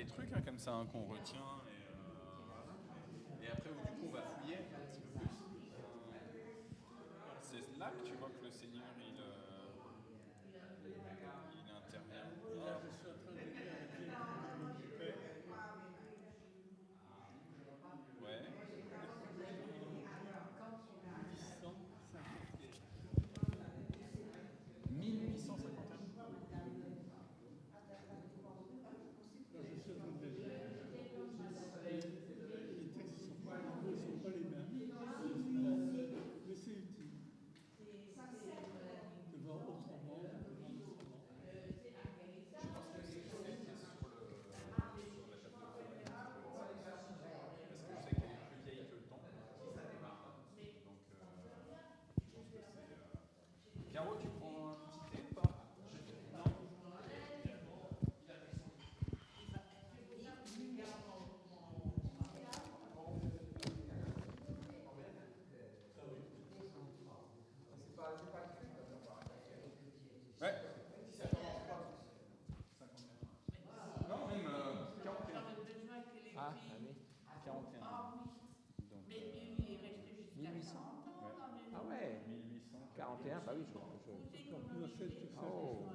trucs hein, comme ça hein, qu'on retient et après du coup on va fouiller un petit peu plus. C'est là que tu vois que le Seigneur il intervient. Là, je suis en train de lire la vieille Bible du Père. Ouais. En 1851. 1851. Là, je suis en train de le lire. Les textes ne sont pas les mêmes, mais c'est utile de voir autrement, de comprendre autrement. Je pense que c'est celle qui est sur la table de chevet. Parce que je sais qu'elle est plus vieille que le temps. Donc, je pense que c'est. Caro, tu prends un petit thé ou pas? Non. Ouais. 51. Non, même 41. Ah, oui. 41. Donc, 1800. ouais. Ah ouais. 1800. 41, bah oui, C'est encore plus ancien que ça. Oh.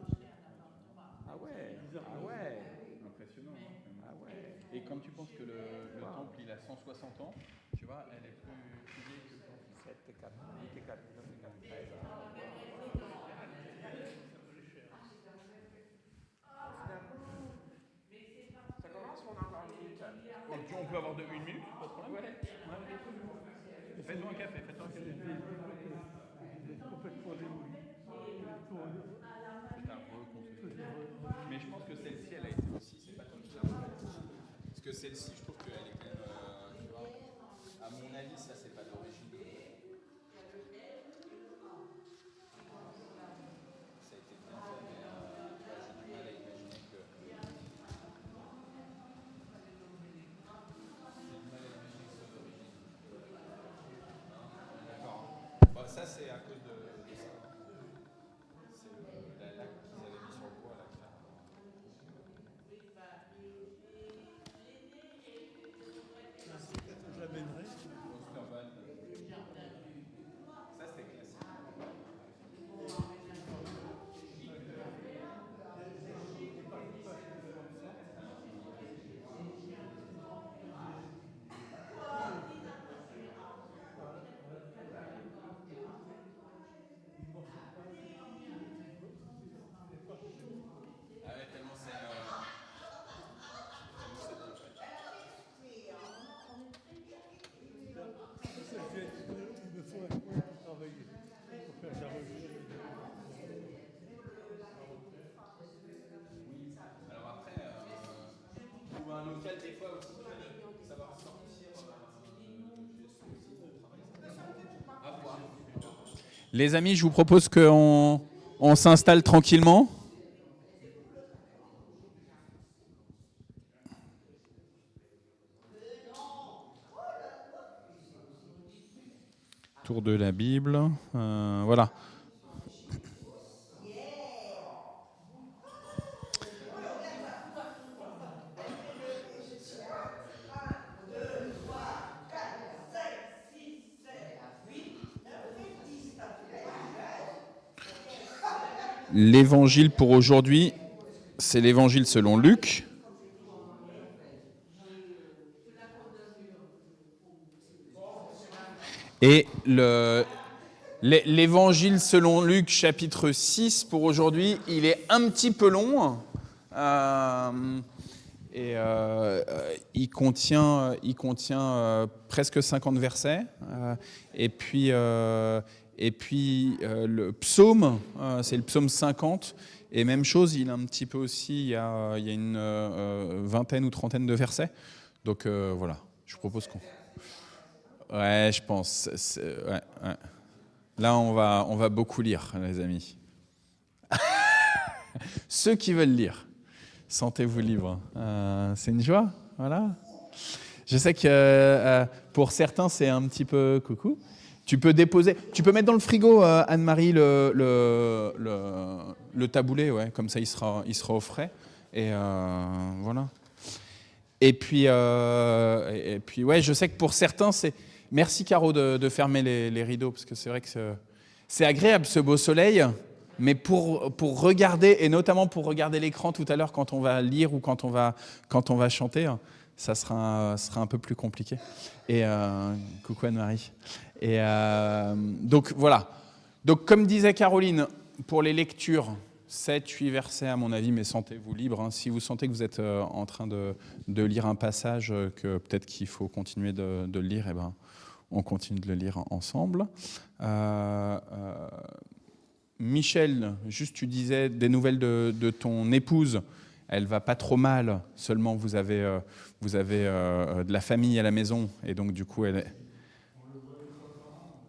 Ah ouais. Ah ouais. Impressionnant. Hein, Ah ouais. et quand tu penses que le Wow. temple il a 160 ans, tu vois, elle est plus vieille que le temple. 7 et 4, 8 et 4, 9 et 4, 13. Ça commence ou on a encore une minute? On peut avoir une minute, pas de problème. Ouais. Faites-nous un café, faites-nous un C'est café. une vieille Bible qui est complètement démolie. Il faut C'est à reconstruire. dire, Mais je pense que celle-ci, elle a été aussi, c'est pas comme ça. Parce que celle-ci, je trouve qu'elle est quand même, tu vois, à mon avis, ça c'est pas d'origine. Ça a été bien fait, mais j'ai du mal à imaginer que. J'ai du mal à imaginer que ce soit d'origine. D'accord. Bon, ça c'est à cause de ça. C'est la laque qu'ils avaient mis sur le bois là. c'est peut-être un Jamainerais. Osterman. Ça c'était classique. Ah ouais, tellement c'est bien fait. Il me faut un coin pour travailler, pour faire de la revue. Alors après, trouver un local des fois aussi, savoir sortir du GSO aussi, de travail. À voir. Les amis, je vous propose qu'on s'installe tranquillement. Tour de la Bible, voilà. L'évangile pour aujourd'hui, c'est l'évangile selon Luc. Et l'évangile selon Luc, chapitre 6, pour aujourd'hui, il est un petit peu long. Il contient presque 50 versets. Et puis le psaume, c'est le psaume 50. Et même chose, il a un petit peu aussi, il y a une vingtaine ou trentaine de versets. Donc voilà, je propose qu'on... Ouais, je pense. Ouais. Là, on va beaucoup lire, les amis. Ceux qui veulent lire, sentez-vous libre. C'est une joie, voilà. Je sais que pour certains, c'est un petit peu coucou. Tu peux mettre dans le frigo, Anne-Marie, le taboulet, ouais, comme ça il sera au frais. Et voilà. et puis, ouais, je sais que pour certains, c'est... Merci Caro de fermer les rideaux, parce que c'est vrai que c'est agréable ce beau soleil, mais pour regarder, et notamment pour regarder l'écran tout à l'heure quand on va lire ou quand on va chanter, ça sera un peu plus compliqué. Et coucou Anne-Marie. Et donc voilà. Donc comme disait Caroline, pour les lectures, 7, 8 versets à mon avis, mais sentez-vous libre. Si vous sentez que vous êtes en train de lire un passage, que peut-être qu'il faut continuer de le lire, eh ben, on continue de le lire ensemble. Michel, juste tu disais des nouvelles de ton épouse. Elle va pas trop mal, seulement vous avez de la famille à la maison, et donc du coup elle est...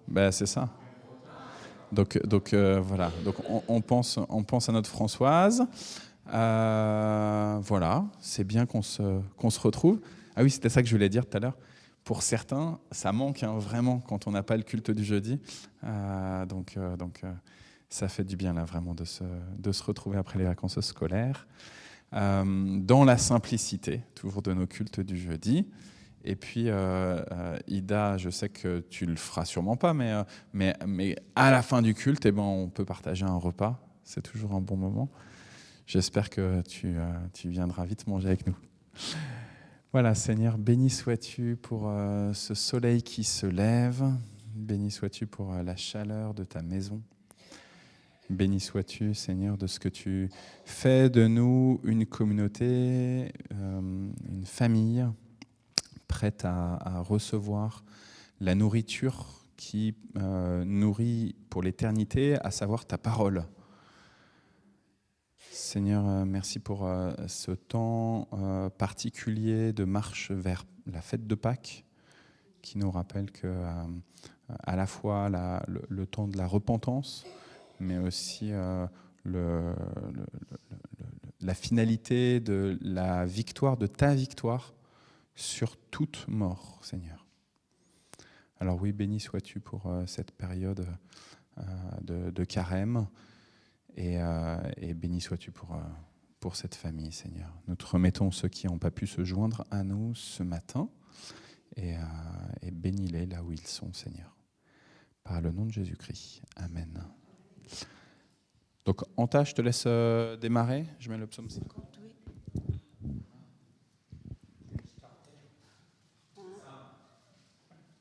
Ben, c'est ça. Donc voilà. Donc on pense à notre Françoise. Voilà, c'est bien qu'on se retrouve. Ah oui, c'était ça que je voulais dire tout à l'heure. Pour certains, ça manque vraiment quand on n'a pas le culte du jeudi. Donc ça fait du bien là vraiment de se retrouver après les vacances scolaires, dans la simplicité toujours de nos cultes du jeudi. Et puis Ida, je sais que tu le feras sûrement pas, mais à la fin du culte, on peut partager un repas. C'est toujours un bon moment. J'espère que tu viendras vite manger avec nous. Voilà, Seigneur, béni sois-tu pour ce soleil qui se lève. Béni sois-tu pour la chaleur de ta maison. Béni sois-tu, Seigneur, de ce que tu fais de nous une communauté, une famille prête à recevoir la nourriture qui nourrit pour l'éternité, à savoir ta parole. Seigneur, merci pour ce temps particulier de marche vers la fête de Pâques, qui nous rappelle que à la fois le temps de la repentance, mais aussi la finalité de la victoire, de ta victoire sur toute mort, Seigneur. Alors oui, béni sois-tu pour cette période de carême, et béni sois-tu pour cette famille, Seigneur. Nous te remettons ceux qui n'ont pas pu se joindre à nous ce matin, et bénis-les là où ils sont, Seigneur. Par le nom de Jésus-Christ. Amen. Donc, Anta, je te laisse démarrer. Je mets le psaume 50.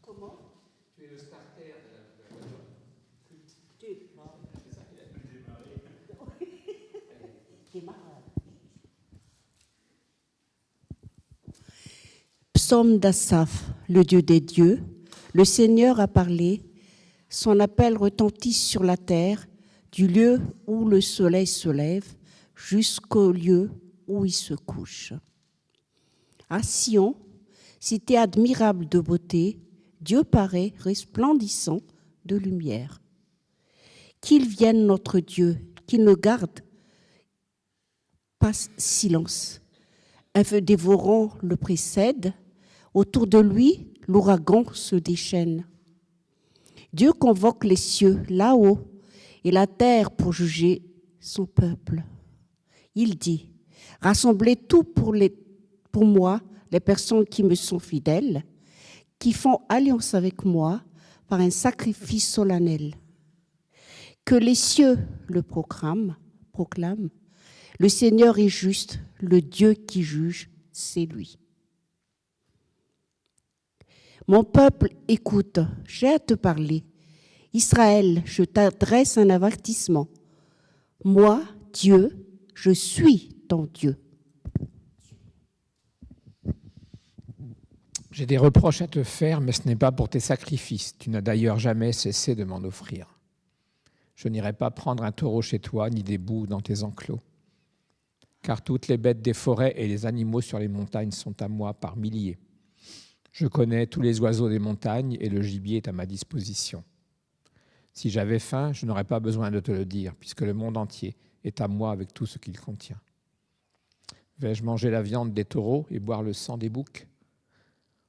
Comment ? Tu es le starter de la voiture. Psaume d'Asaph, le Dieu des dieux. Le Seigneur a parlé. Son appel retentit sur la terre, du lieu où le soleil se lève jusqu'au lieu où il se couche. À Sion, cité admirable de beauté, Dieu paraît resplendissant de lumière. Qu'il vienne notre Dieu, qu'il ne garde pas silence. Un feu dévorant le précède, autour de lui, l'ouragan se déchaîne. Dieu convoque les cieux là-haut et la terre pour juger son peuple. Il dit, rassemblez tout pour moi, les personnes qui me sont fidèles, qui font alliance avec moi par un sacrifice solennel. Que les cieux le proclament. Le Seigneur est juste, le Dieu qui juge, c'est lui. Mon peuple, écoute, j'ai à te parler. Israël, je t'adresse un avertissement. Moi, Dieu, je suis ton Dieu. J'ai des reproches à te faire, mais ce n'est pas pour tes sacrifices. Tu n'as d'ailleurs jamais cessé de m'en offrir. Je n'irai pas prendre un taureau chez toi, ni des boucs dans tes enclos. Car toutes les bêtes des forêts et les animaux sur les montagnes sont à moi par milliers. Je connais tous les oiseaux des montagnes et le gibier est à ma disposition. Si j'avais faim, je n'aurais pas besoin de te le dire, puisque le monde entier est à moi avec tout ce qu'il contient. Vais-je manger la viande des taureaux et boire le sang des boucs ?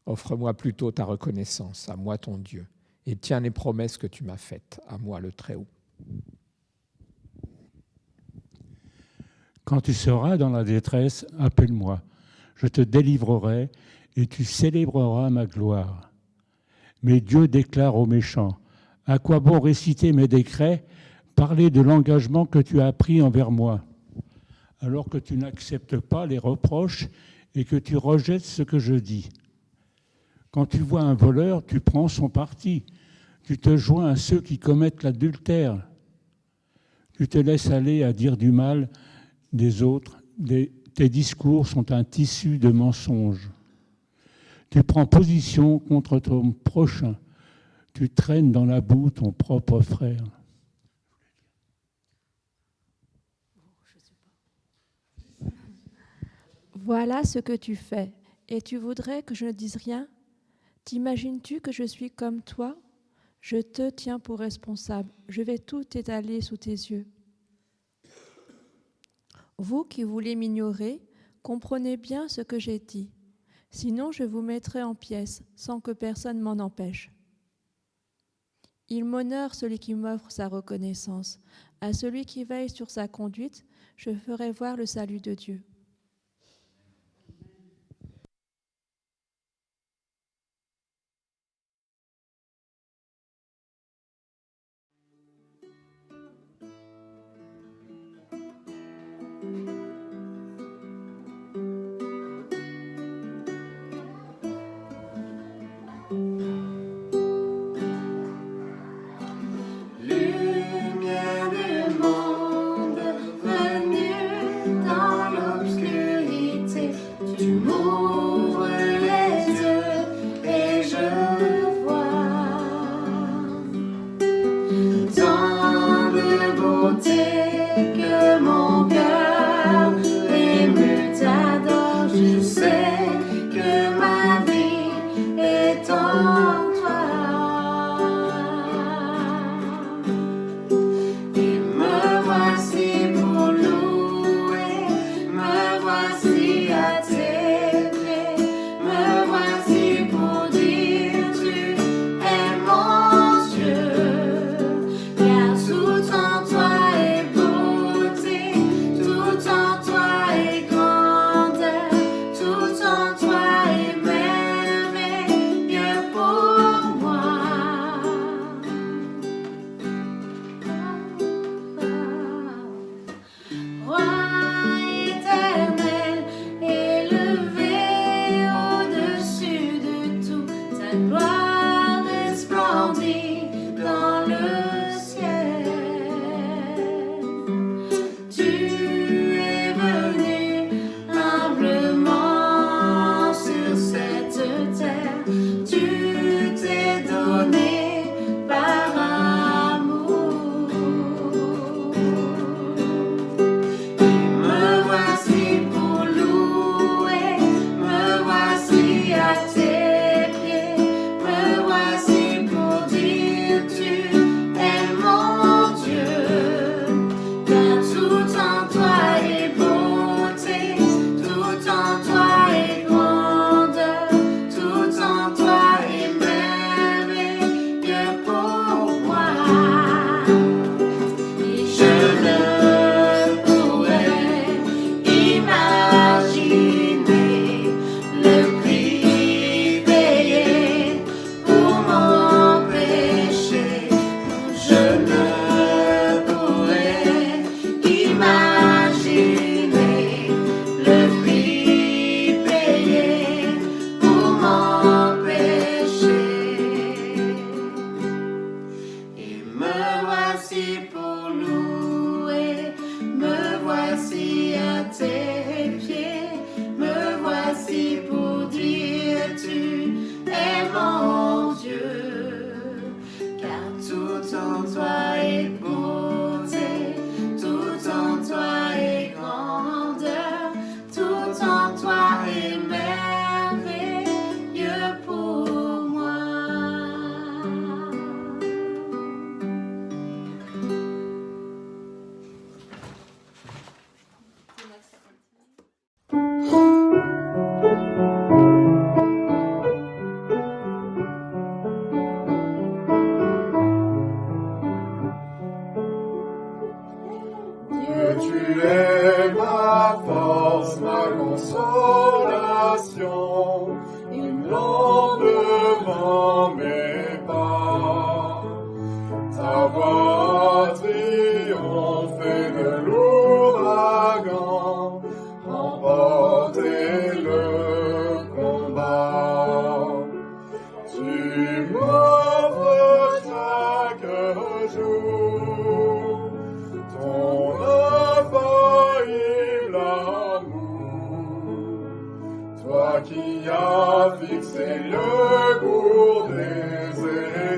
Offre-moi plutôt ta reconnaissance, à moi ton Dieu, et tiens les promesses que tu m'as faites, à moi le Très-Haut. Quand tu seras dans la détresse, appelle-moi. je te délivrerai et tu célébreras ma gloire. Mais Dieu déclare aux méchants, à quoi bon réciter mes décrets, parler de l'engagement que tu as pris envers moi, alors que tu n'acceptes pas les reproches et que tu rejettes ce que je dis. Quand tu vois un voleur, tu prends son parti. Tu te joins à ceux qui commettent l'adultère. Tu te laisses aller à dire du mal des autres. Tes discours sont un tissu de mensonges. Tu prends position contre ton prochain. Tu traînes dans la boue ton propre frère. Voilà ce que tu fais, et tu voudrais que je ne dise rien? T'imagines-tu que je suis comme toi? Je te tiens pour responsable, je vais tout étaler sous tes yeux. Vous qui voulez m'ignorer, comprenez bien ce que j'ai dit. Sinon, je vous mettrai en pièces, sans que personne m'en empêche. Il m'honore celui qui m'offre sa reconnaissance. À celui qui veille sur sa conduite, je ferai voir le salut de Dieu. Lumière du monde, venue dans l'obscurité, tu m'ouvres les yeux et je vois tant de beauté que mon cœur ému t'adore. Je sais que ma vie est en toi. Et me voici pour louer, me voici à tes pieds, me voici pour dire tu es mon Dieu. Car tout en toi est beauté, tout en toi est grandeur, tout en toi est merveilleux pour moi. Roi éternel, élevé au-dessus de tout, ta gloire resplendit dans le ciel. Tu es venu humblement sur cette terre, tu t'es donné par amour. Me voici pour louer, me voici à tes pieds, me voici pour dire tu es mon Dieu. Car tout en toi est beauté, tout en toi est grandeur, tout en toi est merveilleux pour moi. Et je ne pourrais imaginer le prix payé pour mon péché. Je ne pourrais imaginer le prix payé pour mon péché. Et me voici pour louer, me voici à tes pieds, me voici pour dire tu es mon Dieu. Car tout en toi est beauté, tout en toi est grandeur, tout en toi est merveilleux pour moi.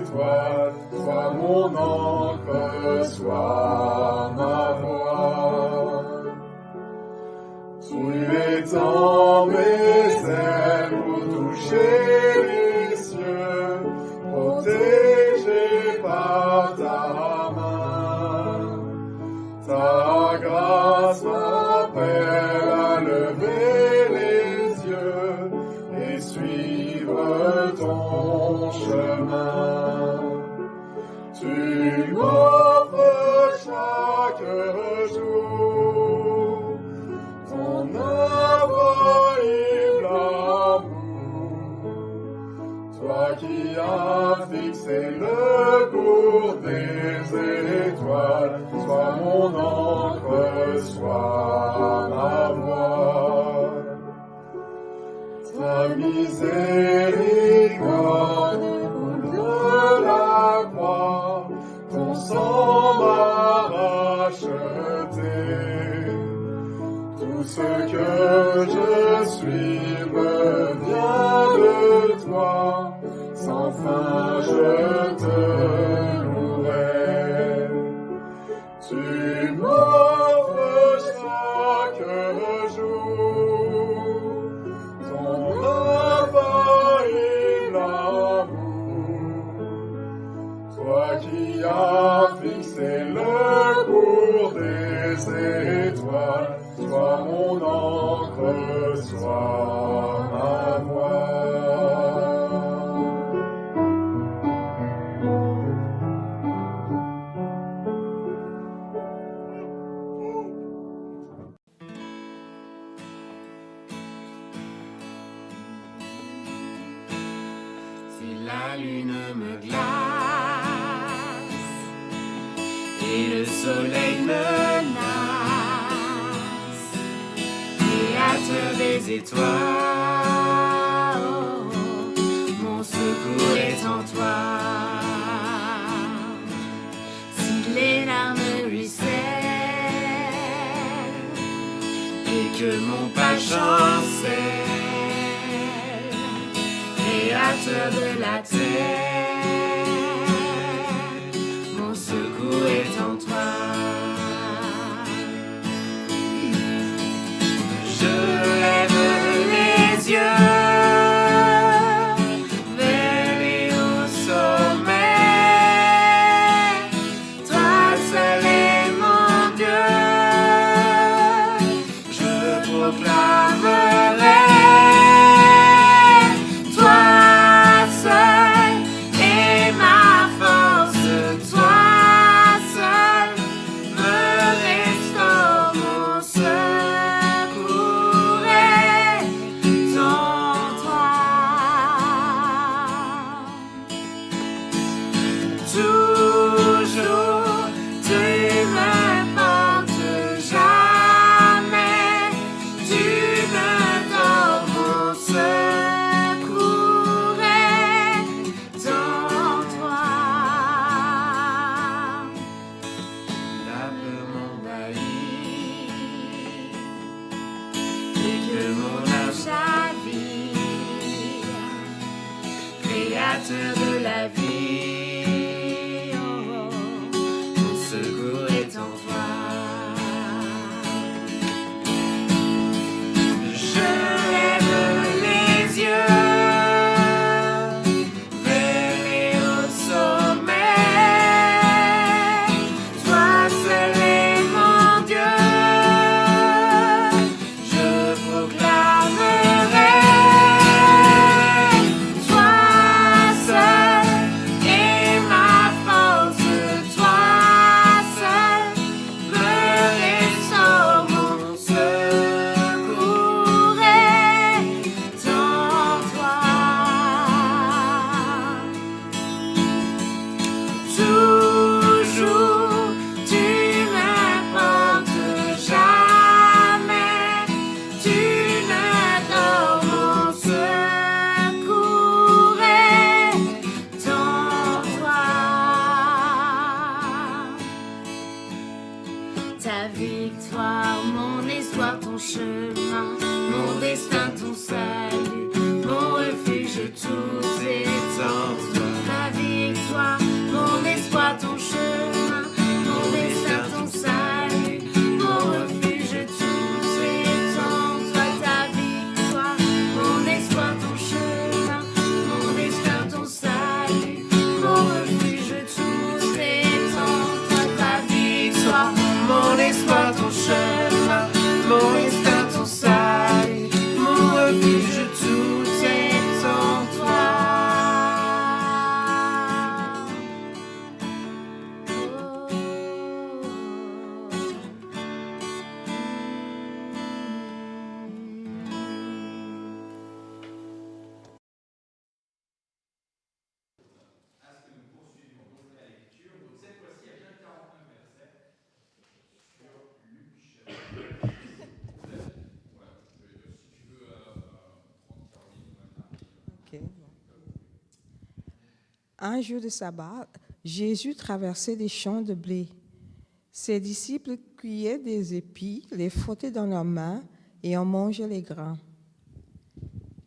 étoiles, sois mon encre, sois ma voix. Tu étends mes ailes pour toucher les cieux, protégé par ta main. Ta grâce m'appelle à lever les yeux et suivre ton chemin. Tu m'offres chaque jour ton infaillible amour, toi qui as fixé le cours des étoiles, sois mon encre, sois ma voix. Ta miséricorde coule de la croix, ton sang m'a racheté. Tout ce que je suis me vient de toi, sans fin je te louerai. Tu m'offres chaque jour ton infaillible amour, toi qui as fixé le cours des étoiles, sois mon encre, sois ma voix. Si la lune me glace et le soleil menace, créateur des étoiles, mon secours est en toi. Si les larmes ruissellent et que mon pas chancelle, créateur de la terre, mon secours est en toi. Je lève les yeux vers les hauts sommets, toi seul est mon Dieu, je proclamerai. Créateur de la vie, oh, mon secours est en toi. Je lève les yeux vers les hauts sommets, toi seul est mon Dieu, je proclamerai. Ta victoire, mon espoir, ton chemin, mon destin, ton salut, mon refuge, tout est en toi. Ta victoire. un jour de sabbat, Jésus traversait des champs de blé. Ses disciples cueillaient des épis, les frottaient dans leurs mains et en mangeaient les grains.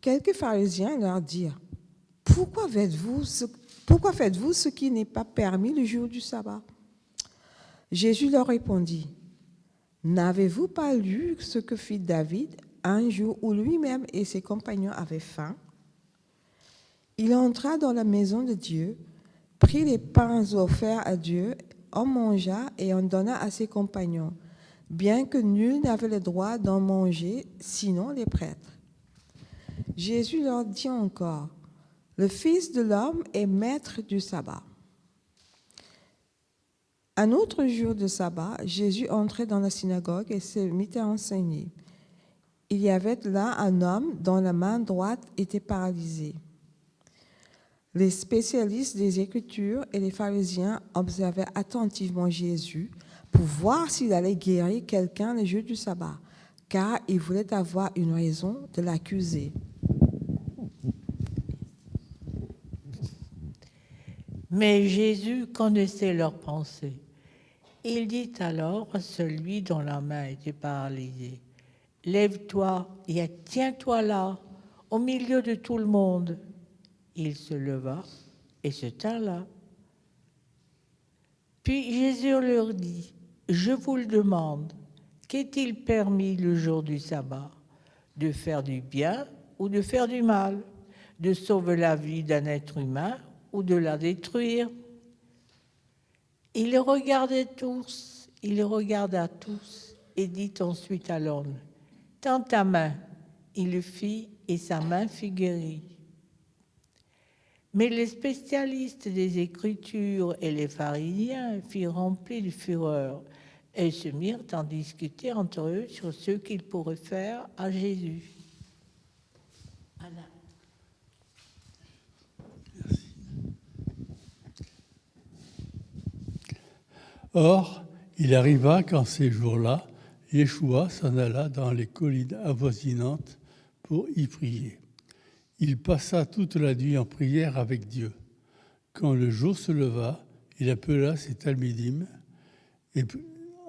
Quelques pharisiens leur dirent, « Pourquoi faites-vous ce qui n'est pas permis le jour du sabbat ?» Jésus leur répondit, « N'avez-vous pas lu ce que fit David un jour où lui-même et ses compagnons avaient faim ? Il entra dans la maison de Dieu, prit les pains offerts à Dieu, en mangea et en donna à ses compagnons, bien que nul n'avait le droit d'en manger, sinon les prêtres. Jésus leur dit encore, « Le Fils de l'homme est maître du sabbat. » Un autre jour de sabbat, Jésus entrait dans la synagogue et se mit à enseigner. Il y avait là un homme dont la main droite était paralysée. Les spécialistes des Écritures et les pharisiens observaient attentivement Jésus pour voir s'il allait guérir quelqu'un le jour du sabbat, car ils voulaient avoir une raison de l'accuser. Mais Jésus connaissait leurs pensées. Il dit alors à celui dont la main était paralysée, « Lève-toi et tiens-toi là, au milieu de tout le monde. » Il se leva et se tint là. Puis Jésus leur dit, « Je vous le demande, qu'est-il permis le jour du sabbat? De faire du bien ou de faire du mal? De sauver la vie d'un être humain ou de la détruire ?» Il les regarda tous et dit ensuite à l'homme, « Tends ta main. » Il le fit et sa main fut guérie. Mais les spécialistes des Écritures et les pharisiens furent remplis de fureur et se mirent à discuter entre eux sur ce qu'ils pourraient faire à Jésus. Anna. Or, il arriva qu'en ces jours-là, Yeshua s'en alla dans les collines avoisinantes pour y prier. Il passa toute la nuit en prière avec Dieu. Quand le jour se leva, il appela ses Talmidim et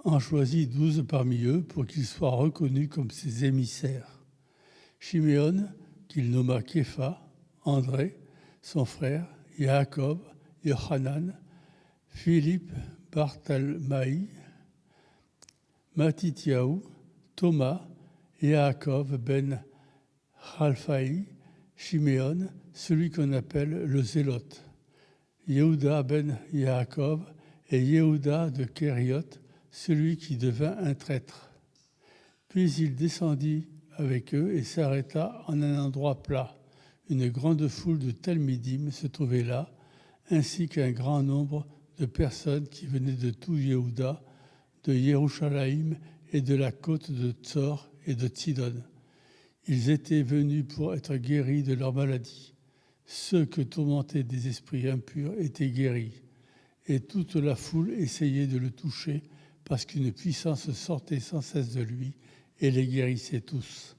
en choisit 12 parmi eux pour qu'ils soient reconnus comme ses émissaires. Shiméon, qu'il nomma Képha, André, son frère, Yaakov, Yohanan, Philippe, Barthélemaï, Mattithiaou, Thomas, Yaakov ben Chalfaï, Shiméon, celui qu'on appelle le Zélote, Yehuda ben Yaakov et Yehuda de Kériot, celui qui devint un traître. Puis il descendit avec eux et s'arrêta en un endroit plat. Une grande foule de Talmidim se trouvait là, ainsi qu'un grand nombre de personnes qui venaient de tout Yehuda, de Yerushalayim et de la côte de Tsor et de Sidon. Ils étaient venus pour être guéris de leur maladie. Ceux que tourmentaient des esprits impurs étaient guéris, et toute la foule essayait de le toucher parce qu'une puissance sortait sans cesse de lui et les guérissait tous.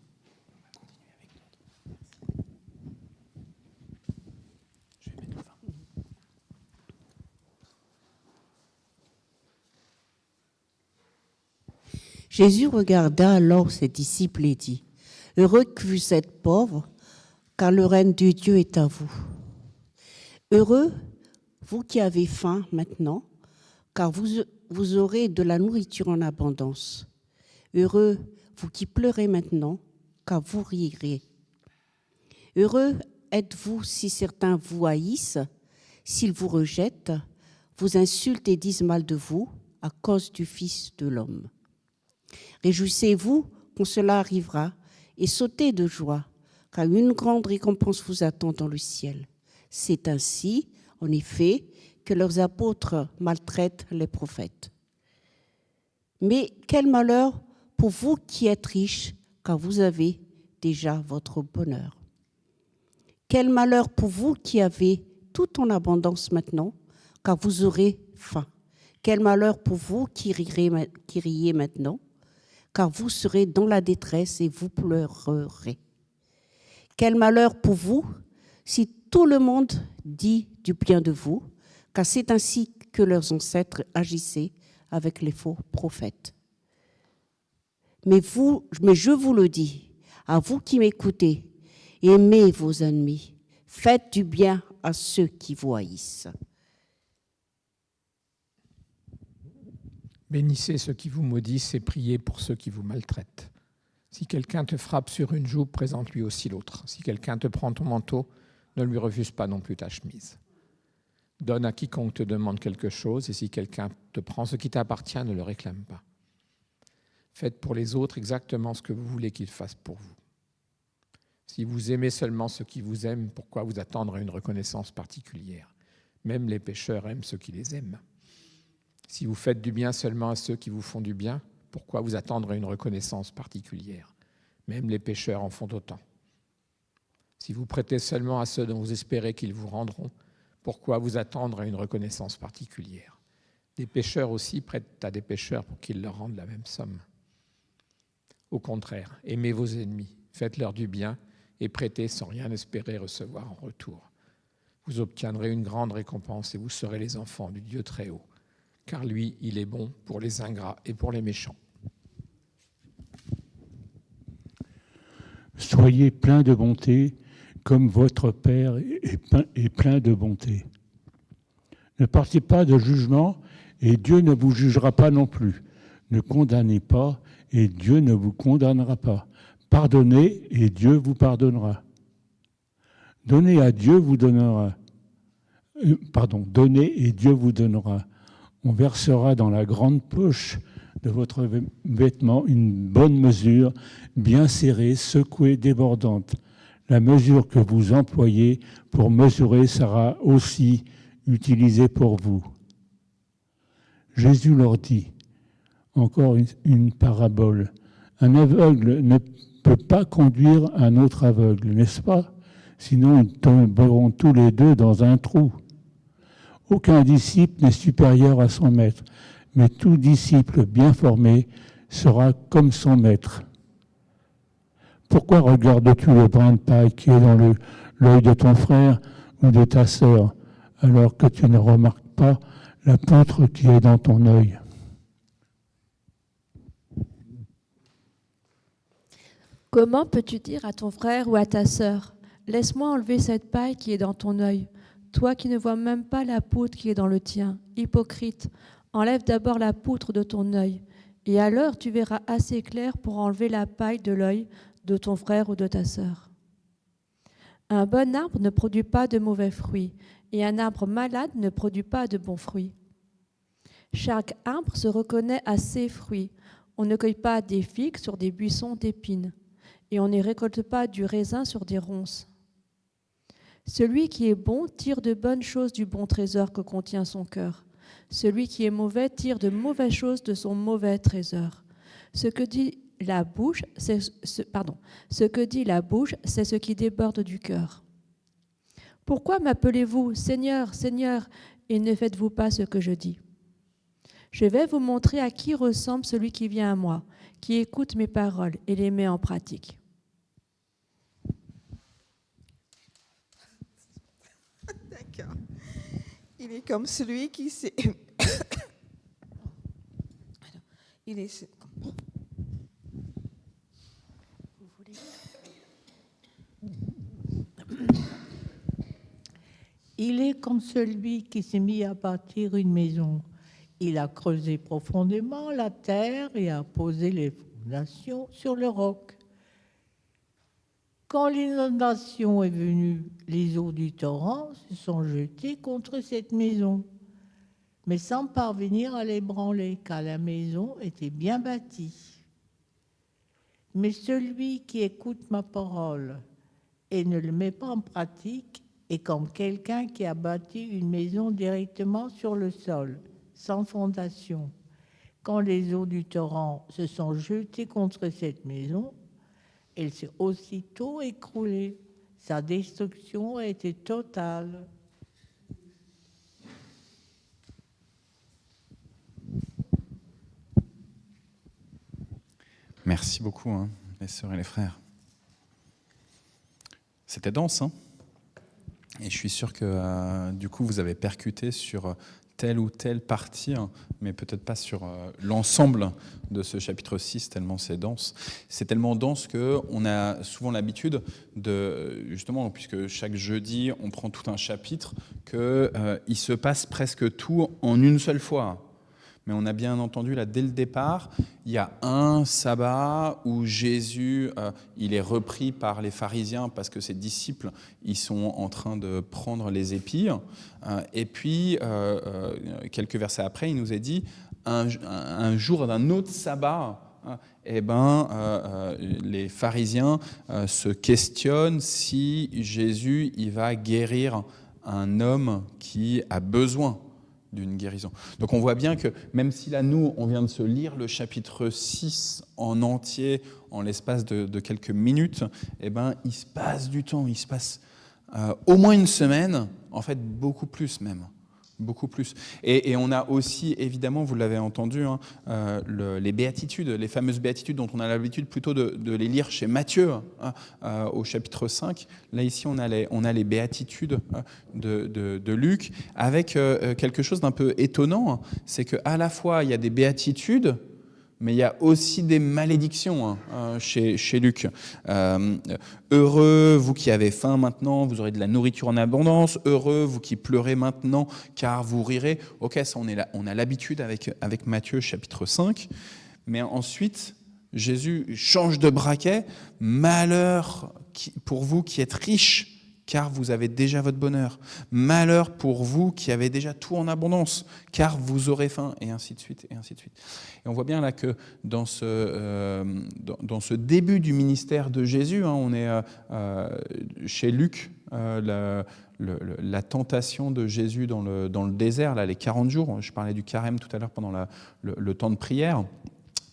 Jésus regarda alors ses disciples et dit, « Heureux que vous êtes pauvres, car le règne de Dieu est à vous. Heureux, vous qui avez faim maintenant, car vous aurez de la nourriture en abondance. Heureux, vous qui pleurez maintenant, car vous rirez. Heureux êtes-vous si certains vous haïssent, s'ils vous rejettent, vous insultent et disent mal de vous à cause du Fils de l'homme. Réjouissez-vous quand cela arrivera et sautez de joie, car une grande récompense vous attend dans le ciel. C'est ainsi, en effet, que leurs apôtres maltraitent les prophètes. Mais quel malheur pour vous qui êtes riches, car vous avez déjà votre bonheur. Quel malheur pour vous qui avez tout en abondance maintenant, car vous aurez faim. Quel malheur pour vous qui riez maintenant, car vous serez dans la détresse et vous pleurerez. Quel malheur pour vous si tout le monde dit du bien de vous, car c'est ainsi que leurs ancêtres agissaient avec les faux prophètes. Mais je vous le dis, à vous qui m'écoutez, aimez vos ennemis, faites du bien à ceux qui vous haïssent. Bénissez ceux qui vous maudissent et priez pour ceux qui vous maltraitent. Si quelqu'un te frappe sur une joue, présente-lui aussi l'autre. Si quelqu'un te prend ton manteau, ne lui refuse pas non plus ta chemise. Donne à quiconque te demande quelque chose, et si quelqu'un te prend ce qui t'appartient, ne le réclame pas. Faites pour les autres exactement ce que vous voulez qu'ils fassent pour vous. Si vous aimez seulement ceux qui vous aiment, pourquoi vous attendre à une reconnaissance particulière? Même les pécheurs aiment ceux qui les aiment. Si vous faites du bien seulement à ceux qui vous font du bien, pourquoi vous attendre à une reconnaissance particulière? Même les pécheurs en font autant. Si vous prêtez seulement à ceux dont vous espérez qu'ils vous rendront, pourquoi vous attendre à une reconnaissance particulière? Des pécheurs aussi prêtent à des pécheurs pour qu'ils leur rendent la même somme. Au contraire, aimez vos ennemis, faites-leur du bien et prêtez sans rien espérer recevoir en retour. Vous obtiendrez une grande récompense et vous serez les enfants du Dieu très haut, car lui, il est bon pour les ingrats et pour les méchants. Soyez pleins de bonté, comme votre Père est plein de bonté. Ne partez pas de jugement, et Dieu ne vous jugera pas non plus. Ne condamnez pas, et Dieu ne vous condamnera pas. Pardonnez, et Dieu vous pardonnera. Donnez, et Dieu vous donnera. On versera dans la grande poche de votre vêtement une bonne mesure, bien serrée, secouée, débordante. La mesure que vous employez pour mesurer sera aussi utilisée pour vous. Jésus leur dit, encore une parabole, un aveugle ne peut pas conduire un autre aveugle, n'est-ce pas? Sinon, ils tomberont tous les deux dans un trou. Aucun disciple n'est supérieur à son maître, mais tout disciple bien formé sera comme son maître. Pourquoi regardes-tu le brin de paille qui est dans l'œil de ton frère ou de ta sœur, alors que tu ne remarques pas la poutre qui est dans ton œil? Comment peux-tu dire à ton frère ou à ta sœur, « Laisse-moi enlever cette paille qui est dans ton œil », toi qui ne vois même pas la poutre qui est dans le tien? Hypocrite, enlève d'abord la poutre de ton œil, et alors tu verras assez clair pour enlever la paille de l'œil de ton frère ou de ta sœur. Un bon arbre ne produit pas de mauvais fruits, et un arbre malade ne produit pas de bons fruits. Chaque arbre se reconnaît à ses fruits. On ne cueille pas des figues sur des buissons d'épines, et on ne récolte pas du raisin sur des ronces. Celui qui est bon tire de bonnes choses du bon trésor que contient son cœur. Celui qui est mauvais tire de mauvaises choses de son mauvais trésor. Ce que dit la bouche, c'est ce qui déborde du cœur. Pourquoi m'appelez-vous Seigneur, Seigneur, et ne faites-vous pas ce que je dis? Je vais vous montrer à qui ressemble celui qui vient à moi, qui écoute mes paroles et les met en pratique. D'accord. Il est comme celui qui s'est... Il est... Il est comme celui qui s'est mis à bâtir une maison. Il a creusé profondément la terre et a posé les fondations sur le roc. Quand l'inondation est venue, les eaux du torrent se sont jetées contre cette maison, mais sans parvenir à l'ébranler, car la maison était bien bâtie. Mais celui qui écoute ma parole et ne le met pas en pratique est comme quelqu'un qui a bâti une maison directement sur le sol, sans fondation. Quand les eaux du torrent se sont jetées contre cette maison, elle s'est aussitôt écroulée. Sa destruction a été totale. Merci beaucoup, les sœurs et les frères. C'était dense, hein? Et je suis sûr que du coup, vous avez percuté sur telle ou telle partie, mais peut-être pas sur l'ensemble de ce chapitre 6, tellement c'est dense. C'est tellement dense qu'on a souvent l'habitude de, justement, puisque chaque jeudi, on prend tout un chapitre, qu'il se passe presque tout en une seule fois. Mais on a bien entendu, là, dès le départ, il y a un sabbat où Jésus, il est repris par les pharisiens parce que ses disciples, ils sont en train de prendre les épis. Et puis, quelques versets après, il nous est dit, un jour d'un autre sabbat, les pharisiens se questionnent si Jésus, il va guérir un homme qui a besoin d'une guérison. Donc on voit bien que même si là, nous, on vient de se lire le chapitre 6 en entier, en l'espace de quelques minutes, il se passe du temps, il se passe au moins une semaine, en fait beaucoup plus même. Beaucoup plus. Et on a aussi, évidemment, vous l'avez entendu, les béatitudes, les fameuses béatitudes dont on a l'habitude plutôt de les lire chez Matthieu, au chapitre 5. Là, ici, on a les béatitudes de Luc, avec quelque chose d'un peu étonnant, c'est qu'à la fois, il y a des béatitudes, mais il y a aussi des malédictions chez Luc. Heureux, vous qui avez faim maintenant, vous aurez de la nourriture en abondance. Heureux, vous qui pleurez maintenant, car vous rirez. Ok, ça on a l'habitude avec Matthieu chapitre 5. Mais ensuite, Jésus change de braquet. Malheur pour vous qui êtes riches, car vous avez déjà votre bonheur. Malheur pour vous qui avez déjà tout en abondance, car vous aurez faim, et ainsi de suite, et ainsi de suite. Et on voit bien là que dans ce début du ministère de Jésus, on est chez Luc, la tentation de Jésus dans le désert, là, les 40 jours, je parlais du carême tout à l'heure pendant le temps de prière,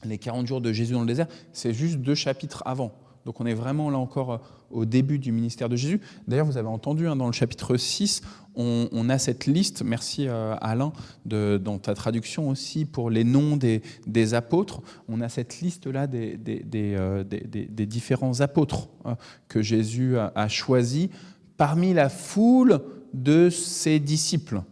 les 40 jours de Jésus dans le désert, c'est juste 2 chapitres avant. Donc on est vraiment là encore au début du ministère de Jésus. D'ailleurs, vous avez entendu dans le chapitre 6, on a cette liste, merci Alain, dans ta traduction aussi, pour les noms des apôtres. On a cette liste-là des différents apôtres que Jésus a choisis parmi la foule de ses disciples.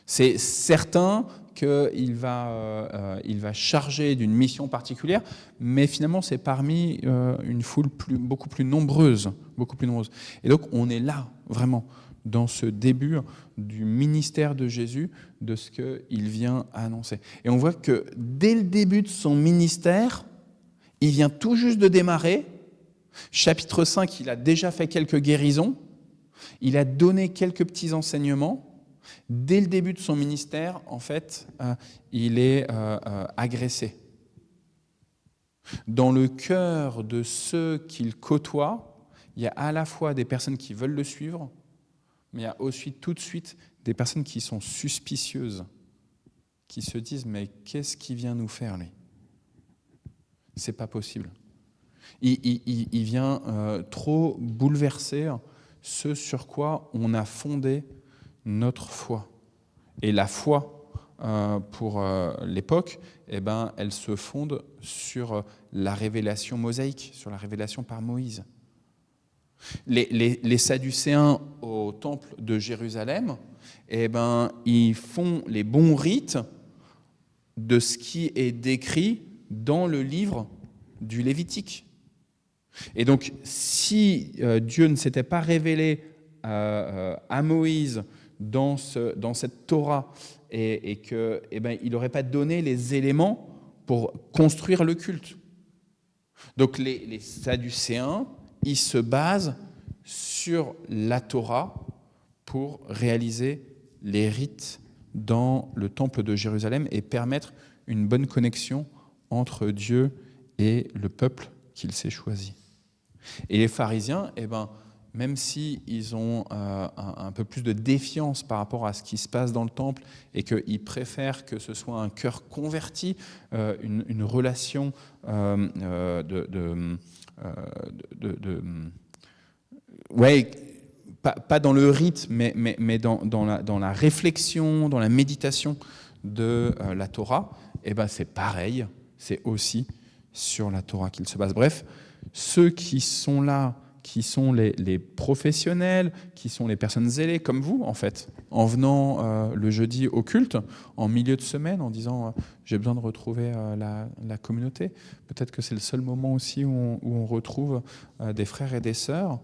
C'est certain qu'il va charger d'une mission particulière, mais finalement c'est parmi une foule beaucoup plus nombreuse. Et donc on est là, vraiment, dans ce début du ministère de Jésus, de ce qu'il vient annoncer. Et on voit que dès le début de son ministère, il vient tout juste de démarrer. Chapitre 5, il a déjà fait quelques guérisons, il a donné quelques petits enseignements. Dès le début de son ministère, en fait, il est agressé. Dans le cœur de ceux qu'il côtoie, il y a à la fois des personnes qui veulent le suivre, mais il y a aussi tout de suite des personnes qui sont suspicieuses, qui se disent « mais qu'est-ce qu'il vient nous faire, lui ? C'est pas possible. » Il vient trop bouleverser ce sur quoi on a fondé notre foi. Et la foi, pour l'époque, elle se fonde sur la révélation mosaïque, sur la révélation par Moïse. Les Sadducéens au temple de Jérusalem, ils font les bons rites de ce qui est décrit dans le livre du Lévitique. Et donc, si Dieu ne s'était pas révélé à Moïse dans cette Torah et qu'il n'aurait pas donné les éléments pour construire le culte. Donc les Sadducéens, ils se basent sur la Torah pour réaliser les rites dans le temple de Jérusalem et permettre une bonne connexion entre Dieu et le peuple qu'il s'est choisi. Et les pharisiens, même s'ils ont un peu plus de défiance par rapport à ce qui se passe dans le temple et qu'ils pas dans le rite, mais dans la réflexion, dans la méditation de la Torah, c'est pareil, c'est aussi sur la Torah qu'il se base. Bref, ceux qui sont là qui sont les professionnels, qui sont les personnes zélées, comme vous, en fait, en venant le jeudi au culte, en milieu de semaine, en disant j'ai besoin de retrouver la communauté. Peut-être que c'est le seul moment aussi où on retrouve des frères et des sœurs.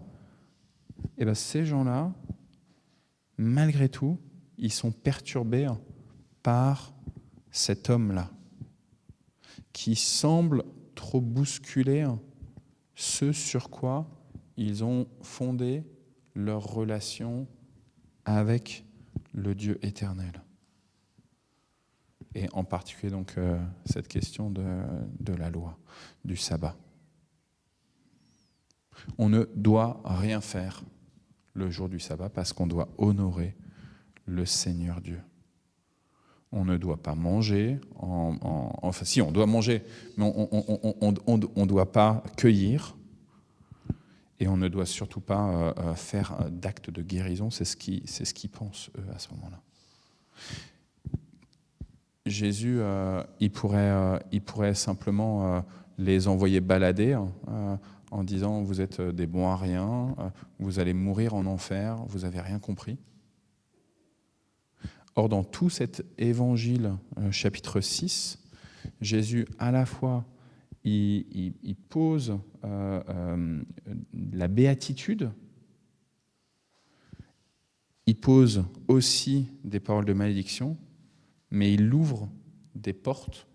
Et bien, ces gens-là, malgré tout, ils sont perturbés par cet homme-là, qui semble trop bousculer ce sur quoi ils ont fondé leur relation avec le Dieu éternel. Et en particulier donc cette question de la loi, du sabbat. On ne doit rien faire le jour du sabbat parce qu'on doit honorer le Seigneur Dieu. On ne doit pas manger, enfin si, on doit manger, mais on ne doit pas cueillir, et on ne doit surtout pas faire d'actes de guérison, c'est ce qu'ils pensent, eux, à ce moment-là. Jésus, il pourrait simplement les envoyer balader en disant « vous êtes des bons à rien, vous allez mourir en enfer, vous n'avez rien compris ». Or, dans tout cet évangile, chapitre 6, Jésus, à la fois, il pose la béatitude, il pose aussi des paroles de malédiction, mais il ouvre des portes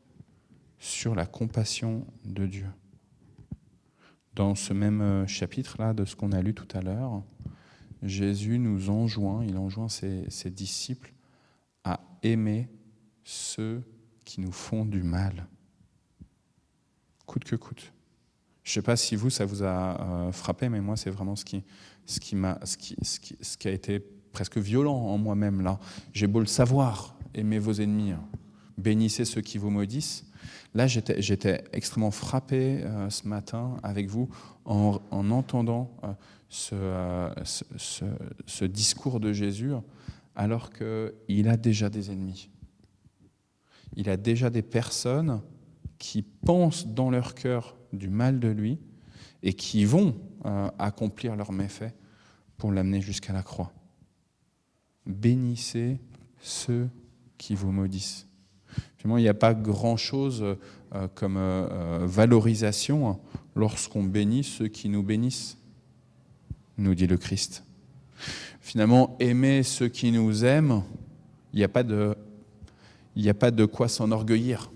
sur la compassion de Dieu. Dans ce même chapitre-là, de ce qu'on a lu tout à l'heure, Jésus nous enjoint, il enjoint ses disciples à aimer ceux qui nous font du mal, coûte que coûte. Je ne sais pas si ça vous a frappé, mais moi, c'est vraiment ce qui a été presque violent en moi-même, là. J'ai beau le savoir, aimez vos ennemis, bénissez ceux qui vous maudissent. Là, j'étais extrêmement frappé ce matin avec vous en entendant ce discours de Jésus, alors qu'il a déjà des ennemis. Il a déjà des personnes qui pensent dans leur cœur du mal de lui et qui vont accomplir leurs méfaits pour l'amener jusqu'à la croix. Bénissez ceux qui vous maudissent. Finalement, il n'y a pas grand-chose comme valorisation lorsqu'on bénit ceux qui nous bénissent, nous dit le Christ. Finalement, aimer ceux qui nous aiment, il n'y a pas de quoi s'enorgueillir.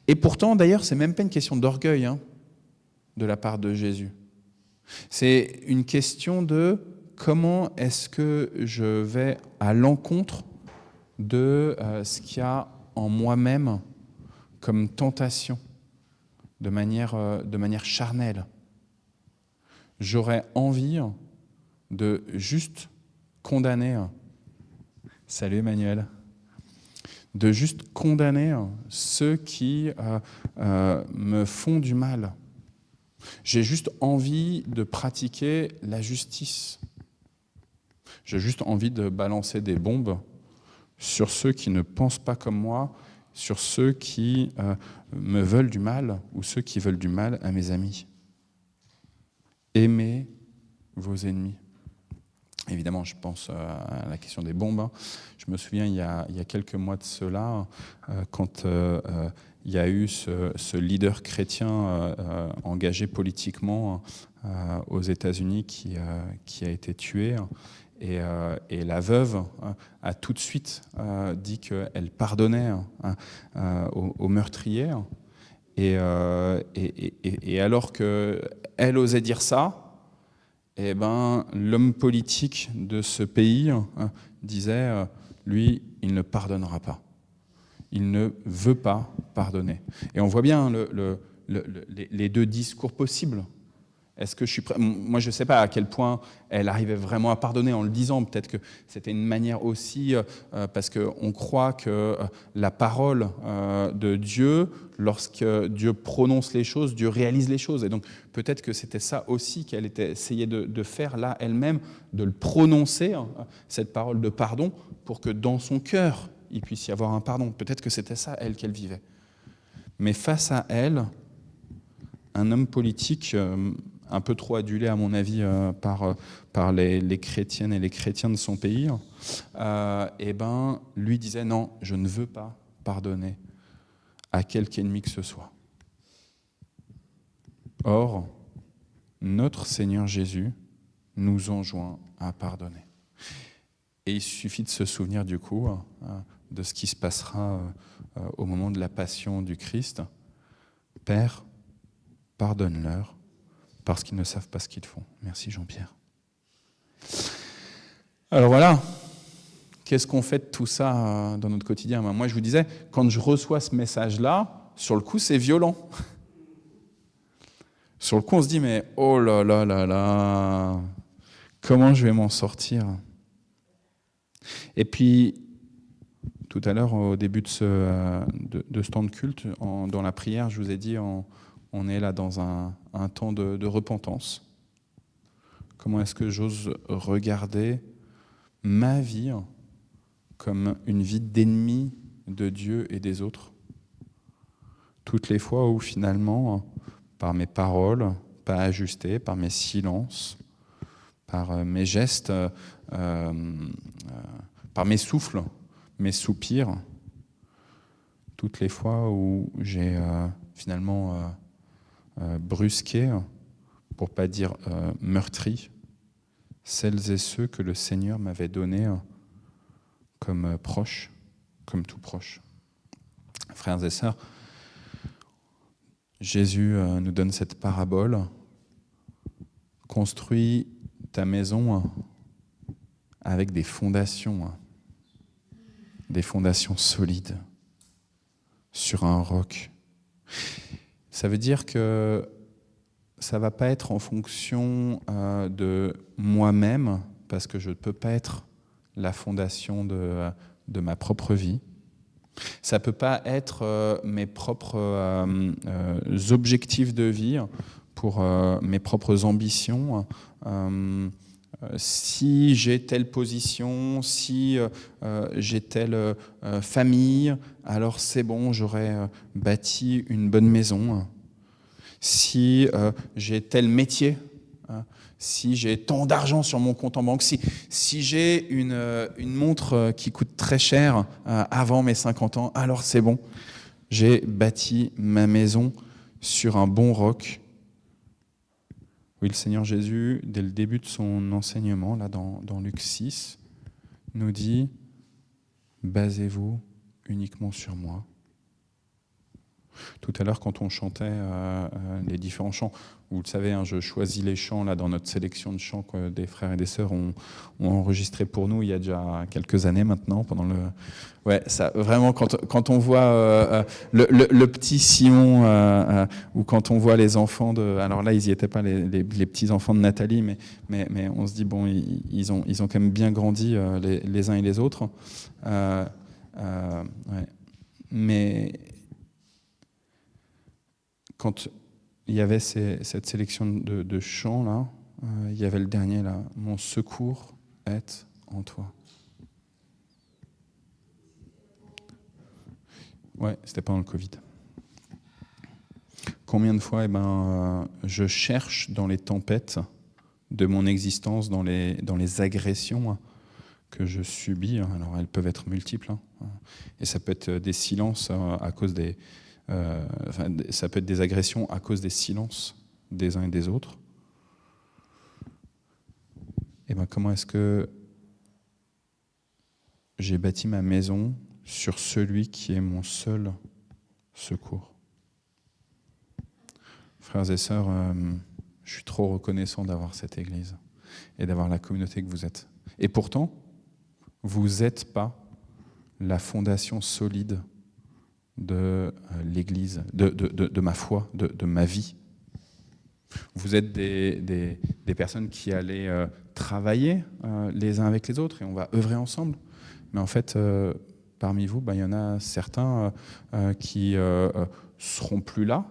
Et pourtant, d'ailleurs, c'est même pas une question d'orgueil de la part de Jésus. C'est une question de comment est-ce que je vais à l'encontre de ce qu'il y a en moi-même comme tentation, de manière charnelle. J'aurais envie de juste condamner, salut Emmanuel, de juste condamner ceux qui me font du mal. J'ai juste envie de pratiquer la justice. J'ai juste envie de balancer des bombes sur ceux qui ne pensent pas comme moi, sur ceux qui me veulent du mal ou ceux qui veulent du mal à mes amis. Aimez vos ennemis. Évidemment, je pense à la question des bombes. Je me souviens, il y a quelques mois de cela, quand il y a eu ce leader chrétien engagé politiquement aux États-Unis qui a été tué. Et la veuve a tout de suite dit qu'elle pardonnait aux meurtriers. Et alors qu'elle osait dire ça, eh ben, l'homme politique de ce pays disait, lui, il ne pardonnera pas. Il ne veut pas pardonner. Et on voit bien les deux discours possibles. Est-ce que je suis prêt ? Moi, je ne sais pas à quel point elle arrivait vraiment à pardonner en le disant. Peut-être que c'était une manière aussi, parce qu'on croit que la parole de Dieu, lorsque Dieu prononce les choses, Dieu réalise les choses. Et donc, peut-être que c'était ça aussi qu'elle essayait de faire là elle-même, de le prononcer, cette parole de pardon, pour que dans son cœur, il puisse y avoir un pardon. Peut-être que c'était ça, elle, qu'elle vivait. Mais face à elle, un homme politique un peu trop adulé à mon avis par les chrétiennes et les chrétiens de son pays, lui disait non, je ne veux pas pardonner à quelque ennemi que ce soit. Or, notre Seigneur Jésus nous enjoint à pardonner. Et il suffit de se souvenir du coup de ce qui se passera au moment de la passion du Christ. Père, pardonne-leur, parce qu'ils ne savent pas ce qu'ils font. Merci Jean-Pierre. Alors voilà, qu'est-ce qu'on fait de tout ça dans notre quotidien ? Moi, je vous disais, quand je reçois ce message-là, sur le coup, c'est violent. Sur le coup, on se dit, mais oh là là là là, comment je vais m'en sortir ? Et puis, tout à l'heure, au début de ce temps de culte, dans la prière, je vous ai dit, on est là dans un temps de repentance. Comment est-ce que j'ose regarder ma vie comme une vie d'ennemi de Dieu et des autres ? Toutes les fois où finalement, par mes paroles pas ajustées, par mes silences, par mes gestes, par mes souffles, mes soupirs, toutes les fois où j'ai finalement brusqué, pour pas dire meurtri, celles et ceux que le Seigneur m'avait donnés comme proches, comme tout proches. Frères et sœurs, Jésus nous donne cette parabole. Construis ta maison avec des fondations solides, sur un roc. Ça veut dire que ça ne va pas être en fonction de moi-même, parce que je ne peux pas être la fondation de ma propre vie. Ça ne peut pas être mes propres objectifs de vie, pour mes propres ambitions. Si j'ai telle position, si j'ai telle famille, alors c'est bon, j'aurai bâti une bonne maison. Si j'ai tel métier, si j'ai tant d'argent sur mon compte en banque, si j'ai une montre qui coûte très cher avant mes 50 ans, alors c'est bon, j'ai bâti ma maison sur un bon roc. Oui, le Seigneur Jésus, dès le début de son enseignement, là dans Luc 6, nous dit « Basez-vous uniquement sur moi ». Tout à l'heure, quand on chantait les différents chants, vous le savez, je choisis les chants là dans notre sélection de chants que des frères et des sœurs ont enregistré pour nous il y a déjà quelques années maintenant. Ça, vraiment, quand on voit le petit Simon ou quand on voit les enfants alors là, ils n'y étaient pas, les petits enfants de Nathalie, mais on se dit bon, ils ont quand même bien grandi les uns et les autres. Mais quand il y avait cette sélection de chants là, il y avait le dernier là, « Mon secours est en toi ». Ouais, c'était pendant le Covid. Combien de fois je cherche dans les tempêtes de mon existence, dans les agressions que je subis, alors elles peuvent être multiples, et ça peut être des silences à cause des... ça peut être des agressions à cause des silences des uns et des autres. Et comment est-ce que j'ai bâti ma maison sur celui qui est mon seul secours? Frères et sœurs, je suis trop reconnaissant d'avoir cette Église et d'avoir la communauté que vous êtes. Et pourtant, vous n'êtes pas la fondation solide de l'Église, de ma foi, de ma vie. Vous êtes des personnes qui allaient travailler les uns avec les autres et on va œuvrer ensemble. Mais en fait, parmi vous, il y en a certains qui seront plus là.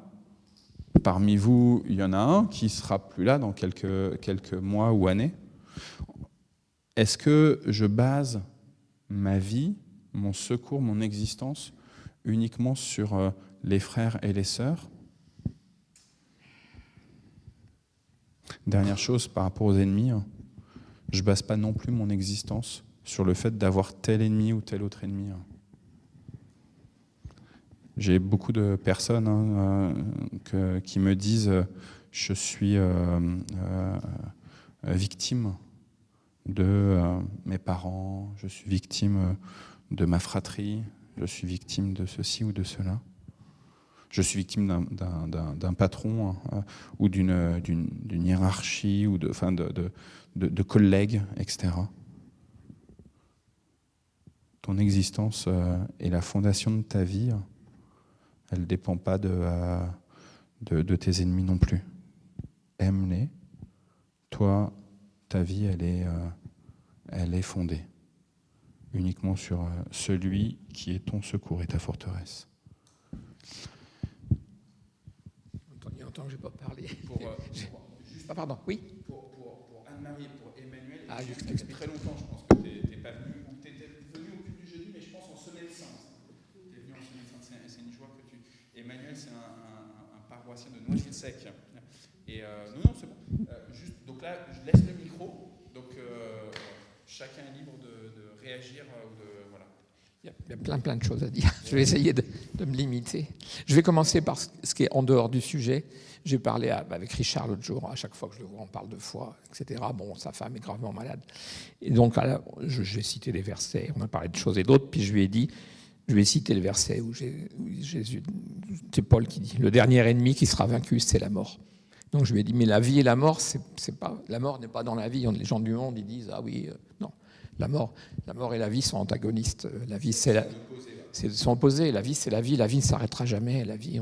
Parmi vous, il y en a un qui sera plus là dans quelques mois ou années. Est-ce que je base ma vie, mon secours, mon existence uniquement sur les frères et les sœurs? Dernière chose, par rapport aux ennemis, je ne base pas non plus mon existence sur le fait d'avoir tel ennemi ou tel autre ennemi. J'ai beaucoup de personnes qui me disent je suis victime de mes parents, je suis victime de ma fratrie, je suis victime de ceci ou de cela. Je suis victime d'un patron ou d'une hiérarchie ou de collègues, etc. Ton existence et la fondation de ta vie, elle ne dépend pas de tes ennemis non plus. Aime-les. Toi, ta vie, elle est fondée uniquement sur celui qui est ton secours et ta forteresse. Il y a longtemps que je n'ai pas parlé. Pardon, oui. Pour Anne-Marie et pour Emmanuel, ça fait très longtemps, je pense que tu n'es pas venu, ou tu étais venu au culte du jeudi, mais je pense en semaine sainte. Tu es venu en semaine sainte, c'est une joie que tu... Emmanuel, c'est un paroissien de Noisy-le-Sec. Et non, c'est bon. Donc là, je laisse le micro, donc chacun est libre de réagir ou de... Voilà. Il y a plein de choses à dire. Je vais essayer de me limiter. Je vais commencer par ce qui est en dehors du sujet. J'ai parlé avec Richard l'autre jour. À chaque fois que je le vois, on parle de foi, etc. Bon, sa femme est gravement malade. Et donc, j'ai cité des versets. On a parlé de choses et d'autres. Puis je lui ai dit, je vais citer le verset où Jésus, c'est Paul qui dit, le dernier ennemi qui sera vaincu, c'est la mort. Donc je lui ai dit, mais la vie et la mort, c'est pas, la mort n'est pas dans la vie. Les gens du monde, ils disent, ah oui, non. La mort et la vie sont antagonistes. La vie, sont opposés. La vie, c'est la vie. La vie ne s'arrêtera jamais. La vie,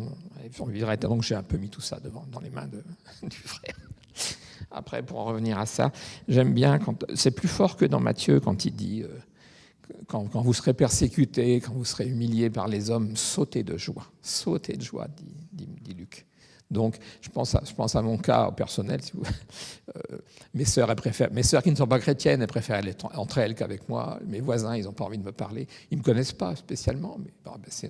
on vivra. Donc j'ai un peu mis tout ça dans les mains du frère. Après, pour en revenir à ça, j'aime bien c'est plus fort que dans Matthieu quand il dit quand vous serez persécutés, quand vous serez humiliés par les hommes, sautez de joie. Sautez de joie, dit Luc. Donc, je pense à mon cas personnel. Si mes sœurs qui ne sont pas chrétiennes, elles préfèrent aller entre elles qu'avec moi. Mes voisins, ils n'ont pas envie de me parler. Ils ne me connaissent pas spécialement, mais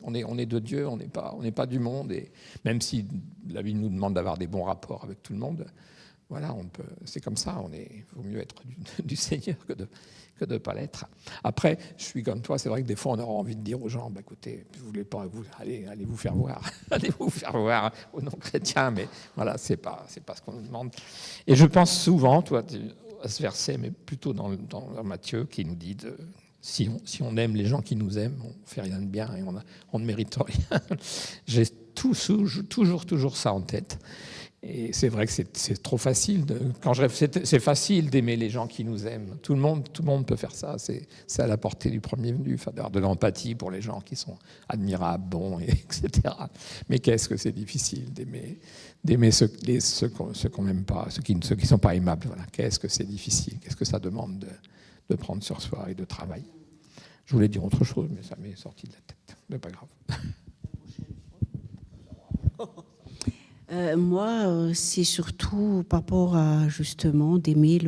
on est de Dieu, on n'est pas du monde. Et même si la Bible nous demande d'avoir des bons rapports avec tout le monde, voilà, c'est comme ça. Vaut mieux être du Seigneur que de ne pas l'être. Après, je suis comme toi, c'est vrai que des fois, on aura envie de dire aux gens, écoutez, vous voulez pas, allez vous faire voir. Allez vous faire voir aux non-chrétiens, mais voilà, c'est pas ce qu'on nous demande. Et je pense souvent, toi, à ce verset, mais plutôt dans Matthieu, qui nous dit, si on aime les gens qui nous aiment, on ne fait rien de bien et on ne mérite rien. J'ai toujours ça en tête. Et c'est vrai que c'est trop facile. C'est facile d'aimer les gens qui nous aiment. Tout le monde peut faire ça. C'est à la portée du premier venu, d'avoir de l'empathie pour les gens qui sont admirables, bons, etc. Mais qu'est-ce que c'est difficile d'aimer ceux qu'on n'aime pas, ceux qui ne sont pas aimables. Voilà. Qu'est-ce que c'est difficile. Qu'est-ce que ça demande de prendre sur soi et de travailler. Je voulais dire autre chose, mais ça m'est sorti de la tête. Mais pas grave. Moi, c'est surtout par rapport à, justement, d'aimer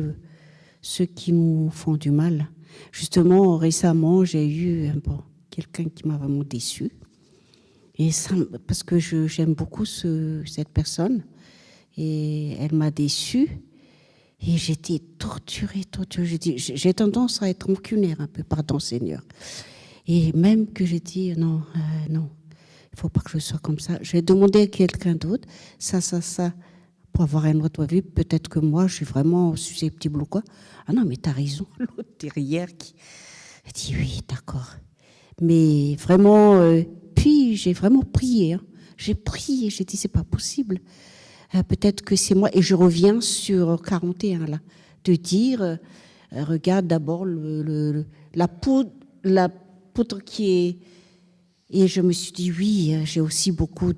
ceux qui nous font du mal. Justement, récemment, j'ai eu quelqu'un qui m'a vraiment déçue. Et ça, parce que j'aime beaucoup cette personne. Et elle m'a déçue. Et j'étais torturée. J'ai tendance à être rancunière un peu, pardon Seigneur. Et même que j'ai dit, non. Il ne faut pas que je sois comme ça. J'ai demandé à quelqu'un d'autre, ça, pour avoir un autre avis. Peut-être que moi, je suis vraiment susceptible ou quoi. Ah non, mais tu as raison. L'autre derrière qui dit oui, d'accord. Mais vraiment, puis j'ai vraiment prié. J'ai prié, j'ai dit c'est pas possible. Peut-être que c'est moi. Et je reviens sur 41, là, de dire, regarde d'abord la poudre qui est... Et je me suis dit, oui, j'ai aussi beaucoup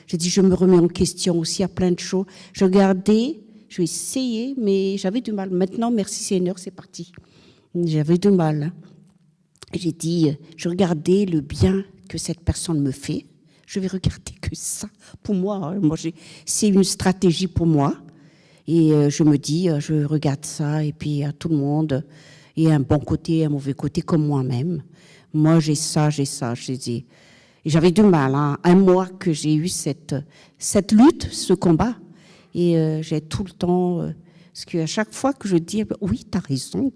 j'ai dit, je me remets en question aussi à plein de choses. Je regardais, je vais essayer, mais j'avais du mal. Maintenant, merci Seigneur, c'est parti. J'avais du mal. J'ai dit, je regardais le bien que cette personne me fait. Je vais regarder que ça. Pour moi, c'est une stratégie pour moi. Et je me dis, je regarde ça, et puis à tout le monde, il y a un bon côté, un mauvais côté, comme moi-même. Moi, j'ai ça. J'ai dit, j'avais du mal. Un mois que j'ai eu cette lutte, ce combat. Et j'ai tout le temps... parce qu'à chaque fois que je dis, oui, t'as raison,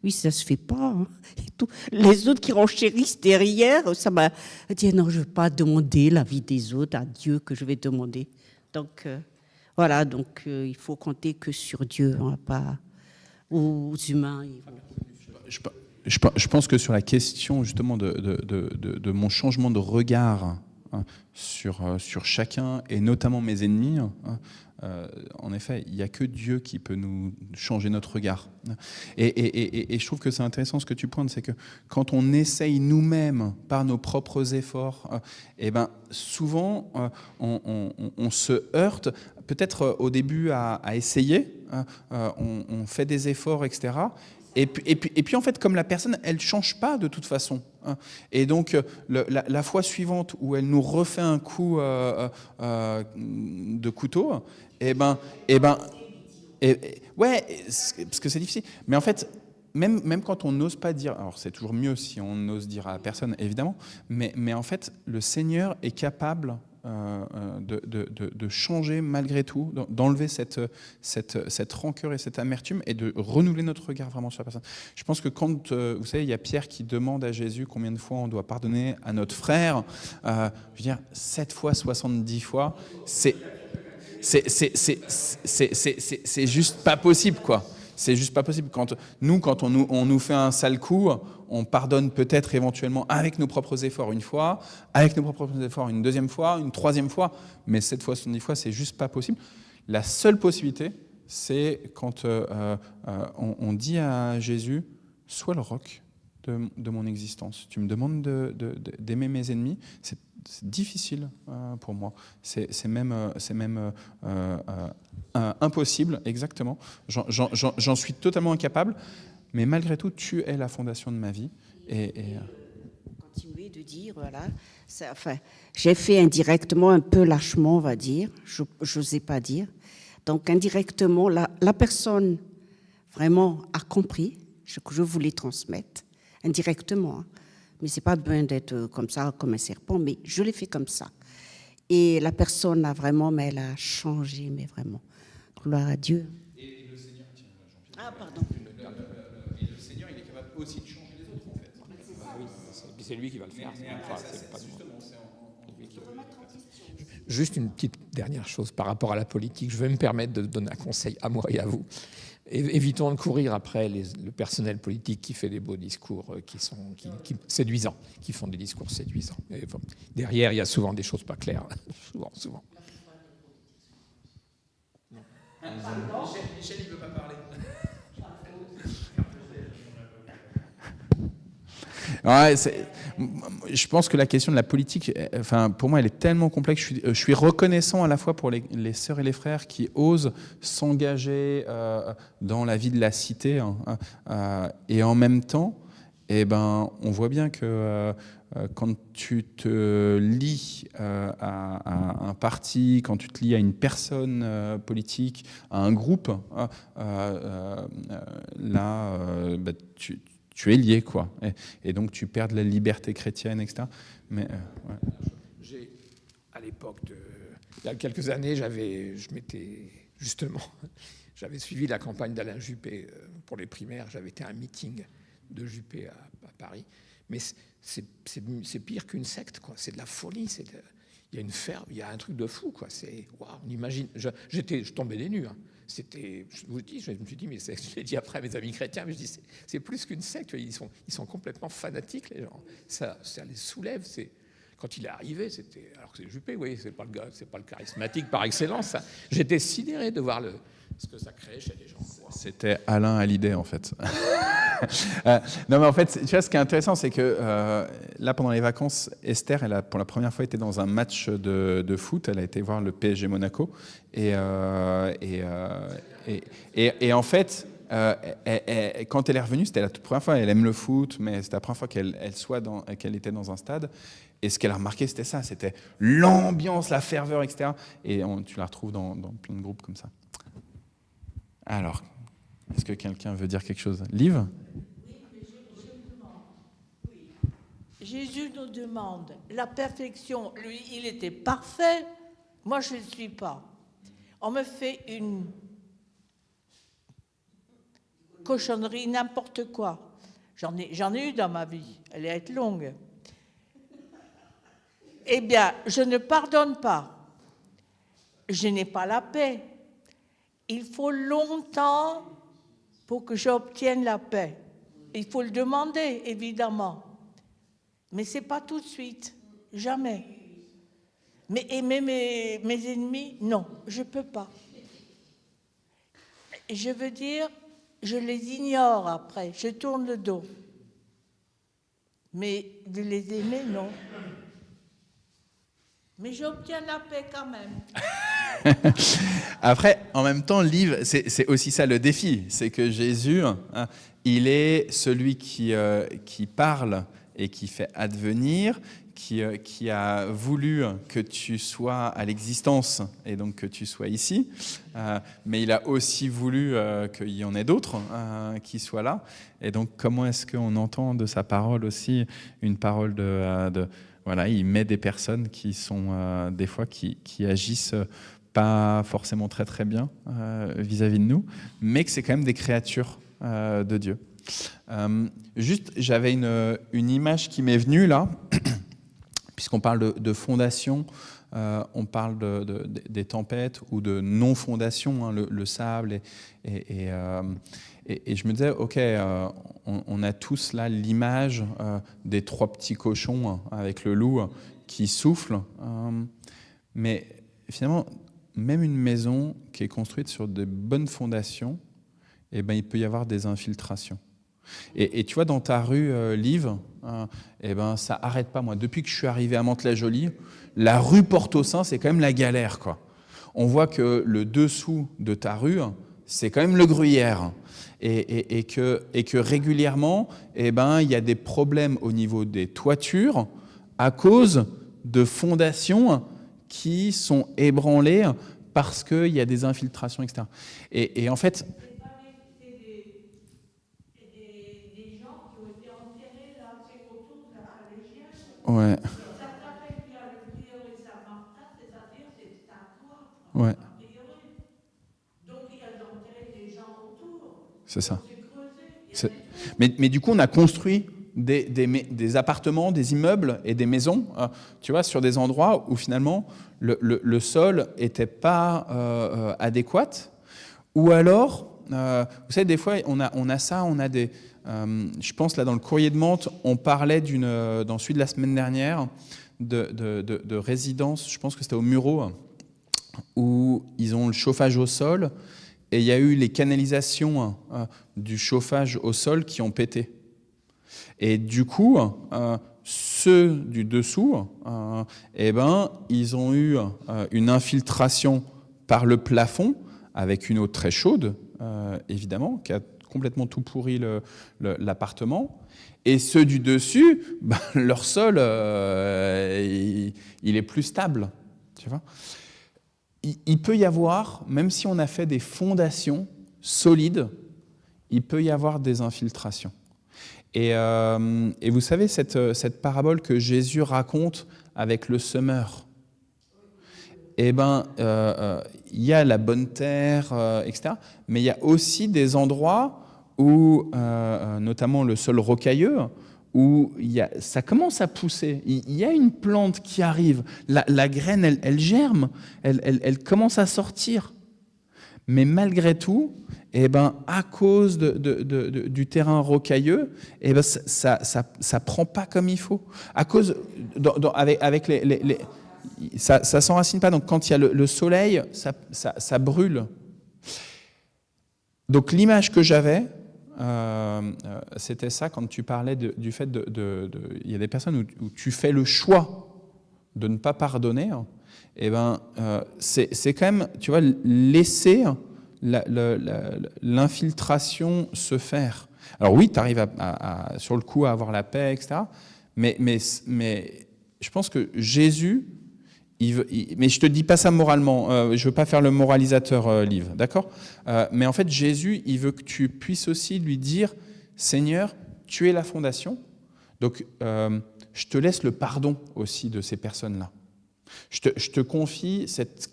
oui, ça se fait pas. Hein, et tout. Les autres qui renchérissent derrière, ça m'a dit, non, je ne veux pas demander l'avis des autres, à Dieu que je vais demander. Donc, voilà, donc il faut compter que sur Dieu, hein, pas aux humains. Je pense que sur la question justement de mon changement de regard, hein, sur chacun, et notamment mes ennemis, hein, en effet, il n'y a que Dieu qui peut nous changer notre regard. Et je trouve que c'est intéressant ce que tu pointes, c'est que quand on essaye nous-mêmes, par nos propres efforts, et ben, souvent, on se heurte, peut-être au début à essayer, on fait des efforts, etc., et puis, en fait, comme la personne, elle ne change pas de toute façon. Hein, et donc, la fois suivante où elle nous refait un coup de couteau, ouais, parce que c'est difficile. Mais en fait, même quand on n'ose pas dire, alors c'est toujours mieux si on ose dire à la personne, évidemment, mais en fait, le Seigneur est capable de changer malgré tout, d'enlever cette rancœur et cette amertume et de renouveler notre regard vraiment sur la personne. Je pense que quand, vous savez, il y a Pierre qui demande à Jésus combien de fois on doit pardonner à notre frère, je veux dire, 7 fois, 70 fois, c'est juste pas possible, quoi. C'est juste pas possible. Quand on nous fait un sale coup, on pardonne peut-être éventuellement avec nos propres efforts une fois, avec nos propres efforts une deuxième fois, une troisième fois, mais 7 fois, 70 fois, c'est juste pas possible. La seule possibilité, c'est quand on dit à Jésus, sois le roc de mon existence. Tu me demandes d'aimer mes ennemis, c'est difficile pour moi. C'est même impossible, exactement. J'en suis totalement incapable, mais malgré tout, tu es la fondation de ma vie. Continuer de dire, voilà, j'ai fait indirectement, un peu lâchement, on va dire, je n'osais pas dire. Donc indirectement, la personne vraiment a compris ce que je voulais transmettre, indirectement. Hein. Mais ce n'est pas besoin d'être comme ça, comme un serpent, mais je l'ai fait comme ça. Et la personne a vraiment, mais elle a changé, mais vraiment. Gloire à Dieu. Et le Seigneur, tiens, Jean-Pierre. Ah, pardon. Et le Seigneur, il est capable aussi de changer les autres, en fait. Oui, c'est lui qui va le faire. C'est Juste une petite dernière chose par rapport à la politique. Je vais me permettre de donner un conseil à moi et à vous. Évitons de courir après le personnel politique qui fait des beaux discours qui séduisants, qui font des discours séduisants. Et bon, derrière, il y a souvent des choses pas claires. souvent. Michel, il ne veut pas parler. Ouais, je pense que la question de la politique, enfin, pour moi, elle est tellement complexe. Je suis reconnaissant à la fois pour les sœurs et les frères qui osent s'engager dans la vie de la cité, hein, et en même temps, on voit bien que quand tu te lis à un parti, quand tu te lis à une personne politique, à un groupe, tu es lié, quoi. Et donc, tu perds de la liberté chrétienne, etc. Mais, ouais. À l'époque, il y a quelques années, j'avais suivi la campagne d'Alain Juppé pour les primaires. J'avais été à un meeting de Juppé à Paris. Mais c'est pire qu'une secte, quoi. C'est de la folie. Il y a une ferme, il y a un truc de fou, quoi. On imagine. Je tombais des nues. Hein. Je vous dis, je me suis dit, mais je l'ai dit après à mes amis chrétiens, mais je dis, c'est plus qu'une secte. Ils sont complètement fanatiques, les gens. Ça les soulève. Quand il est arrivé, alors que c'est Juppé, oui, c'est pas le charismatique par excellence. Ça. J'étais sidéré de voir ce que ça créait chez les gens. C'était Alain Hallyday, en fait. Non, mais en fait, tu vois, ce qui est intéressant, c'est que là, pendant les vacances, Esther, elle a pour la première fois été dans un match de foot. Elle a été voir le PSG Monaco. Et en fait, quand elle est revenue, c'était la toute première fois. Elle aime le foot, mais c'était la première fois qu'elle était dans un stade. Et ce qu'elle a remarqué, c'était ça. C'était l'ambiance, la ferveur, etc. Et tu la retrouves dans plein de groupes comme ça. Alors, est-ce que quelqu'un veut dire quelque chose? Liv? Jésus nous demande la perfection. Lui, il était parfait. Moi, je ne le suis pas. On me fait une cochonnerie, n'importe quoi. J'en ai eu dans ma vie, elle va être longue. Eh bien, je ne pardonne pas. Je n'ai pas la paix. Il faut longtemps pour que j'obtienne la paix. Il faut le demander, évidemment. Mais ce n'est pas tout de suite, jamais. Mais aimer mes ennemis, non, je ne peux pas. Je veux dire, je les ignore après, je tourne le dos. Mais de les aimer, non. Mais j'obtiens la paix quand même. Après, en même temps, Liv, c'est aussi ça le défi, c'est que Jésus, hein, il est celui qui parle et qui fait advenir, qui a voulu que tu sois à l'existence et donc que tu sois ici, mais il a aussi voulu qu'il y en ait d'autres qui soient là. Et donc, comment est-ce qu'on entend de sa parole aussi une parole voilà, il met des personnes qui sont des fois qui agissent pas forcément très très bien vis-à-vis de nous, mais que c'est quand même des créatures de Dieu. Juste, j'avais une image qui m'est venue là, puisqu'on parle de fondation, on parle des tempêtes ou de non-fondation, hein, le sable, et je me disais, ok, on a tous là l'image des 3 petits cochons hein, avec le loup qui souffle, mais finalement, même une maison qui est construite sur de bonnes fondations, eh ben, il peut y avoir des infiltrations. Et tu vois, dans ta rue, Liv, eh ben, ça n'arrête pas. Moi, depuis que je suis arrivé à Mantes-la-Jolie, la rue Port-au-Saint, c'est quand même la galère, quoi. On voit que le dessous de ta rue, c'est quand même le gruyère. Et que régulièrement, eh ben, il y a des problèmes au niveau des toitures à cause de fondations qui sont ébranlées parce qu'il y a des infiltrations, etc. Et en fait... Ouais. Ouais. C'est ça. Mais du coup, on a construit des appartements, des immeubles et des maisons, tu vois, sur des endroits où finalement le sol n'était pas adéquat. Ou alors, vous savez, des fois, on a ça, on a des... je pense là dans le courrier de Mantes, on parlait dans celui de la semaine dernière de résidence, je pense que c'était au Mureau, où ils ont le chauffage au sol et il y a eu les canalisations du chauffage au sol qui ont pété. Et du coup, ceux du dessous, eh ben, ils ont eu une infiltration par le plafond avec une eau très chaude, évidemment, qui a complètement tout pourri l'appartement. Et ceux du dessus, ben, leur sol, il est plus stable. Tu vois ? Il peut y avoir, même si on a fait des fondations solides, il peut y avoir des infiltrations. Et vous savez, cette parabole que Jésus raconte avec le semeur, eh ben, il y a la bonne terre, etc. Mais il y a aussi des endroits où, notamment le sol rocailleux, où ça commence à pousser. Il y a une plante qui arrive. La graine, elle germe, elle commence à sortir. Mais malgré tout, eh ben, à cause du terrain rocailleux, eh ben, ça prend pas comme il faut. À cause, avec ça s'enracine pas. Donc quand il y a le soleil, ça brûle. Donc l'image que j'avais, c'était ça quand tu parlais du fait il y a des personnes où tu fais le choix de ne pas pardonner. Et ben, c'est quand même, tu vois, laisser l'infiltration se faire. Alors oui, tu arrives sur le coup à avoir la paix, etc. Mais je pense que Jésus, mais je te dis pas ça moralement, je veux pas faire le moralisateur, Liv, d'accord ? Mais en fait, Jésus, il veut que tu puisses aussi lui dire, Seigneur, tu es la fondation, donc je te laisse le pardon aussi de ces personnes-là. Je te confie cette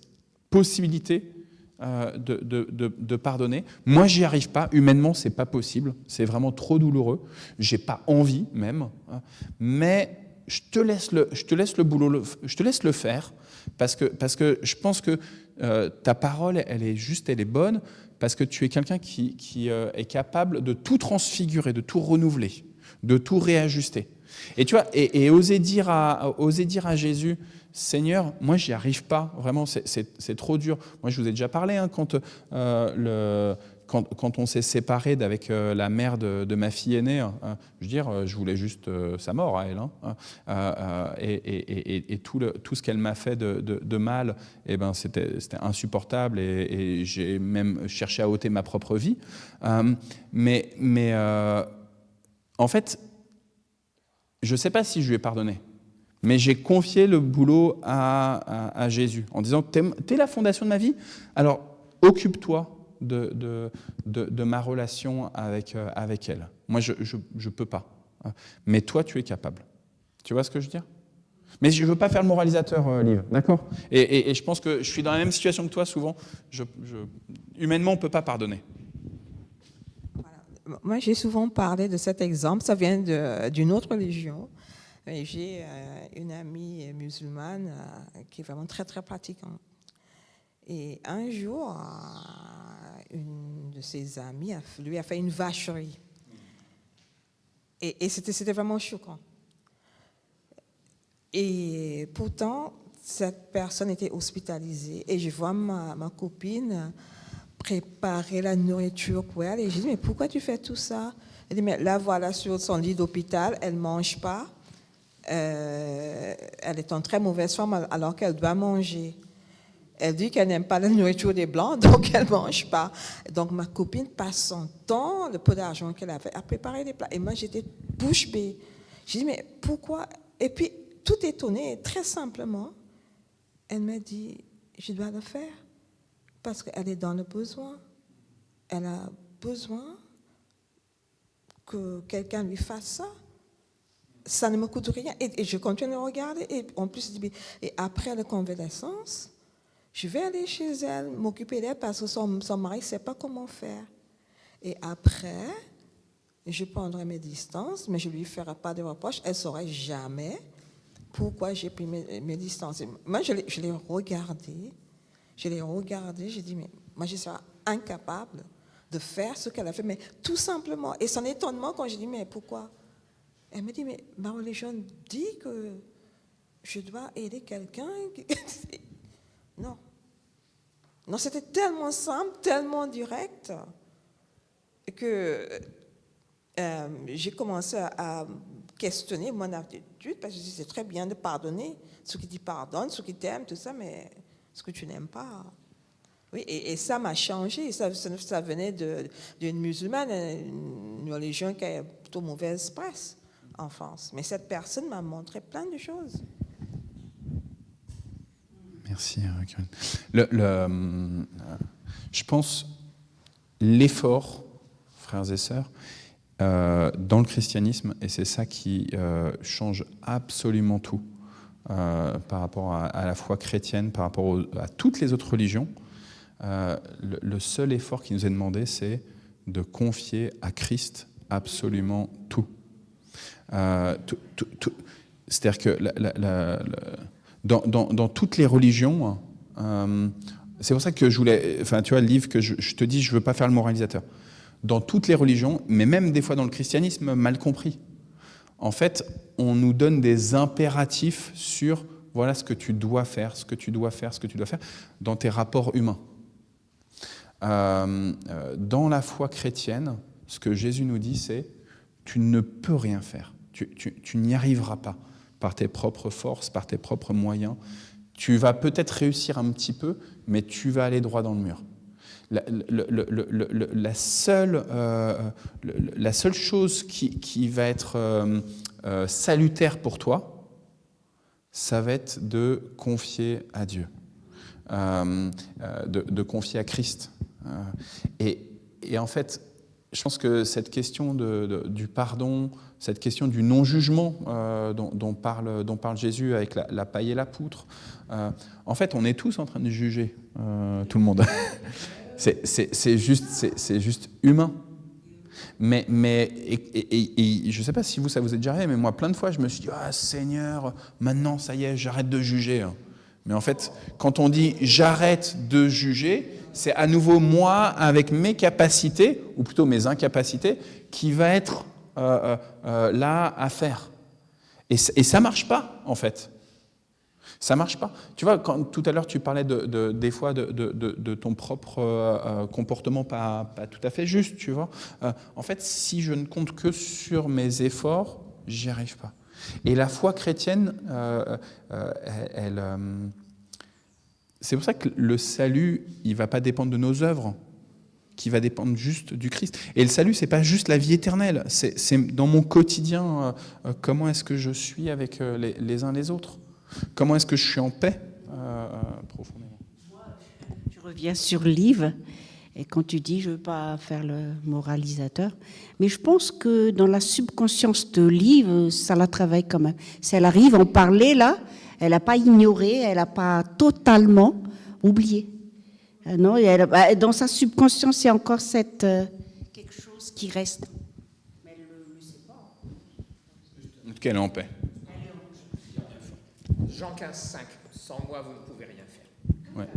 possibilité de pardonner. Moi, j'y arrive pas. Humainement, c'est pas possible. C'est vraiment trop douloureux. J'ai pas envie même. Mais je te laisse le boulot, je te laisse le faire parce que je pense que ta parole, elle est bonne parce que tu es quelqu'un qui est capable de tout transfigurer, de tout renouveler, de tout réajuster. Et tu vois, et oser dire à Jésus, Seigneur, moi, j'y arrive pas. Vraiment, c'est trop dur. Moi, je vous ai déjà parlé quand on s'est séparé d'avec la mère de ma fille aînée. Je veux dire, je voulais juste sa mort à elle. Et tout ce qu'elle m'a fait de mal, eh ben, c'était insupportable. Et j'ai même cherché à ôter ma propre vie. Mais en fait, je ne sais pas si je lui ai pardonné. Mais j'ai confié le boulot à Jésus en disant, t'es la fondation de ma vie, alors occupe-toi de ma relation avec elle. Moi, je ne peux pas. Mais toi, tu es capable. Tu vois ce que je veux dire ? Mais je ne veux pas faire le moralisateur, Liv, d'accord ? Et je pense que je suis dans la même situation que toi, souvent. Humainement, on ne peut pas pardonner. Voilà. Moi, j'ai souvent parlé de cet exemple. Ça vient d'une autre religion. J'ai une amie musulmane qui est vraiment très, très pratiquante. Et un jour, une de ses amies lui a fait une vacherie. Et c'était vraiment choquant. Et pourtant, cette personne était hospitalisée. Et je vois ma copine préparer la nourriture pour elle. Et je dis, mais pourquoi tu fais tout ça ? Elle dit, mais là, voilà, sur son lit d'hôpital, elle ne mange pas. Elle est en très mauvaise forme alors qu'elle doit manger. Elle dit qu'elle n'aime pas la nourriture des Blancs, donc elle ne mange pas. Donc ma copine passe son temps, le peu d'argent qu'elle avait, à préparer des plats. Et moi, j'étais bouche bée. J'ai dit, mais pourquoi ? Et puis, tout étonnée, très simplement, elle m'a dit, je dois le faire parce qu'elle est dans le besoin. Elle a besoin que quelqu'un lui fasse ça. Ça ne me coûte rien. Et je continue à regarder. Et en plus, et après la convalescence, je vais aller chez elle, m'occuper d'elle parce que son mari ne sait pas comment faire. Et après, je prendrai mes distances, mais je ne lui ferai pas de reproches. Elle ne saurait jamais pourquoi j'ai pris mes distances. Et moi, je l'ai regardée. J'ai dit, mais moi, je serai incapable de faire ce qu'elle a fait. Mais tout simplement. Et son étonnement quand j'ai dit, mais pourquoi ? Elle me dit, mais ma religion dit que je dois aider quelqu'un. Non. Non, c'était tellement simple, tellement direct, que j'ai commencé à questionner mon attitude, parce que c'est très bien de pardonner. Ceux qui te pardonnent, ceux qui t'aiment, tout ça, mais ce que tu n'aimes pas. Oui, et ça m'a changé. Ça venait d'une musulmane, une religion qui a plutôt mauvaise presse en France. Mais cette personne m'a montré plein de choses. Merci, Corinne. Je pense l'effort, frères et sœurs, dans le christianisme, et c'est ça qui change absolument tout par rapport à la foi chrétienne, par rapport à toutes les autres religions. Le seul effort qui nous est demandé, c'est de confier à Christ absolument tout. C'est-à-dire que dans toutes les religions, c'est pour ça que je voulais, enfin tu vois, le livre que je te dis, je veux pas faire le moralisateur. Dans toutes les religions, mais même des fois dans le christianisme, mal compris. En fait, on nous donne des impératifs sur voilà ce que tu dois faire, ce que tu dois faire, ce que tu dois faire dans tes rapports humains. Dans la foi chrétienne, ce que Jésus nous dit, c'est tu ne peux rien faire. Tu n'y arriveras pas par tes propres forces, par tes propres moyens. Tu vas peut-être réussir un petit peu, mais tu vas aller droit dans le mur. La seule chose qui va être salutaire pour toi, ça va être de confier à Dieu, de confier à Christ. Et en fait, je pense que cette question du pardon, cette question du non-jugement dont parle Jésus avec la paille et la poutre, en fait, on est tous en train de juger tout le monde. c'est juste humain. Mais je ne sais pas si ça vous est déjà arrivé, mais moi, plein de fois, je me suis dit « Ah, Seigneur, maintenant, ça y est, j'arrête de juger. » Mais en fait, quand on dit « j'arrête de juger », c'est à nouveau moi, avec mes capacités, ou plutôt mes incapacités, qui va être là à faire. Et ça ne marche pas, en fait. Ça ne marche pas. Tu vois, tout à l'heure, tu parlais des fois de ton propre comportement pas tout à fait juste, tu vois. En fait, si je ne compte que sur mes efforts, j'y arrive pas. Et la foi chrétienne, c'est pour ça que le salut, il ne va pas dépendre de nos œuvres, qui va dépendre juste du Christ. Et le salut, ce n'est pas juste la vie éternelle, c'est dans mon quotidien, comment est-ce que je suis avec les uns les autres. Comment est-ce que je suis en paix profondément. Je reviens sur Liv, et quand tu dis, je ne veux pas faire le moralisateur, mais je pense que dans la subconscience de Liv, ça la travaille quand même. Si elle arrive à en parler là, elle n'a pas ignoré, elle n'a pas totalement oublié. Non, dans sa subconscience, il y a encore quelque chose qui reste. Mais elle ne le sait pas. En tout cas, elle est en paix. Jean 15, 5. Sans moi, vous ne pouvez rien faire. Ouais.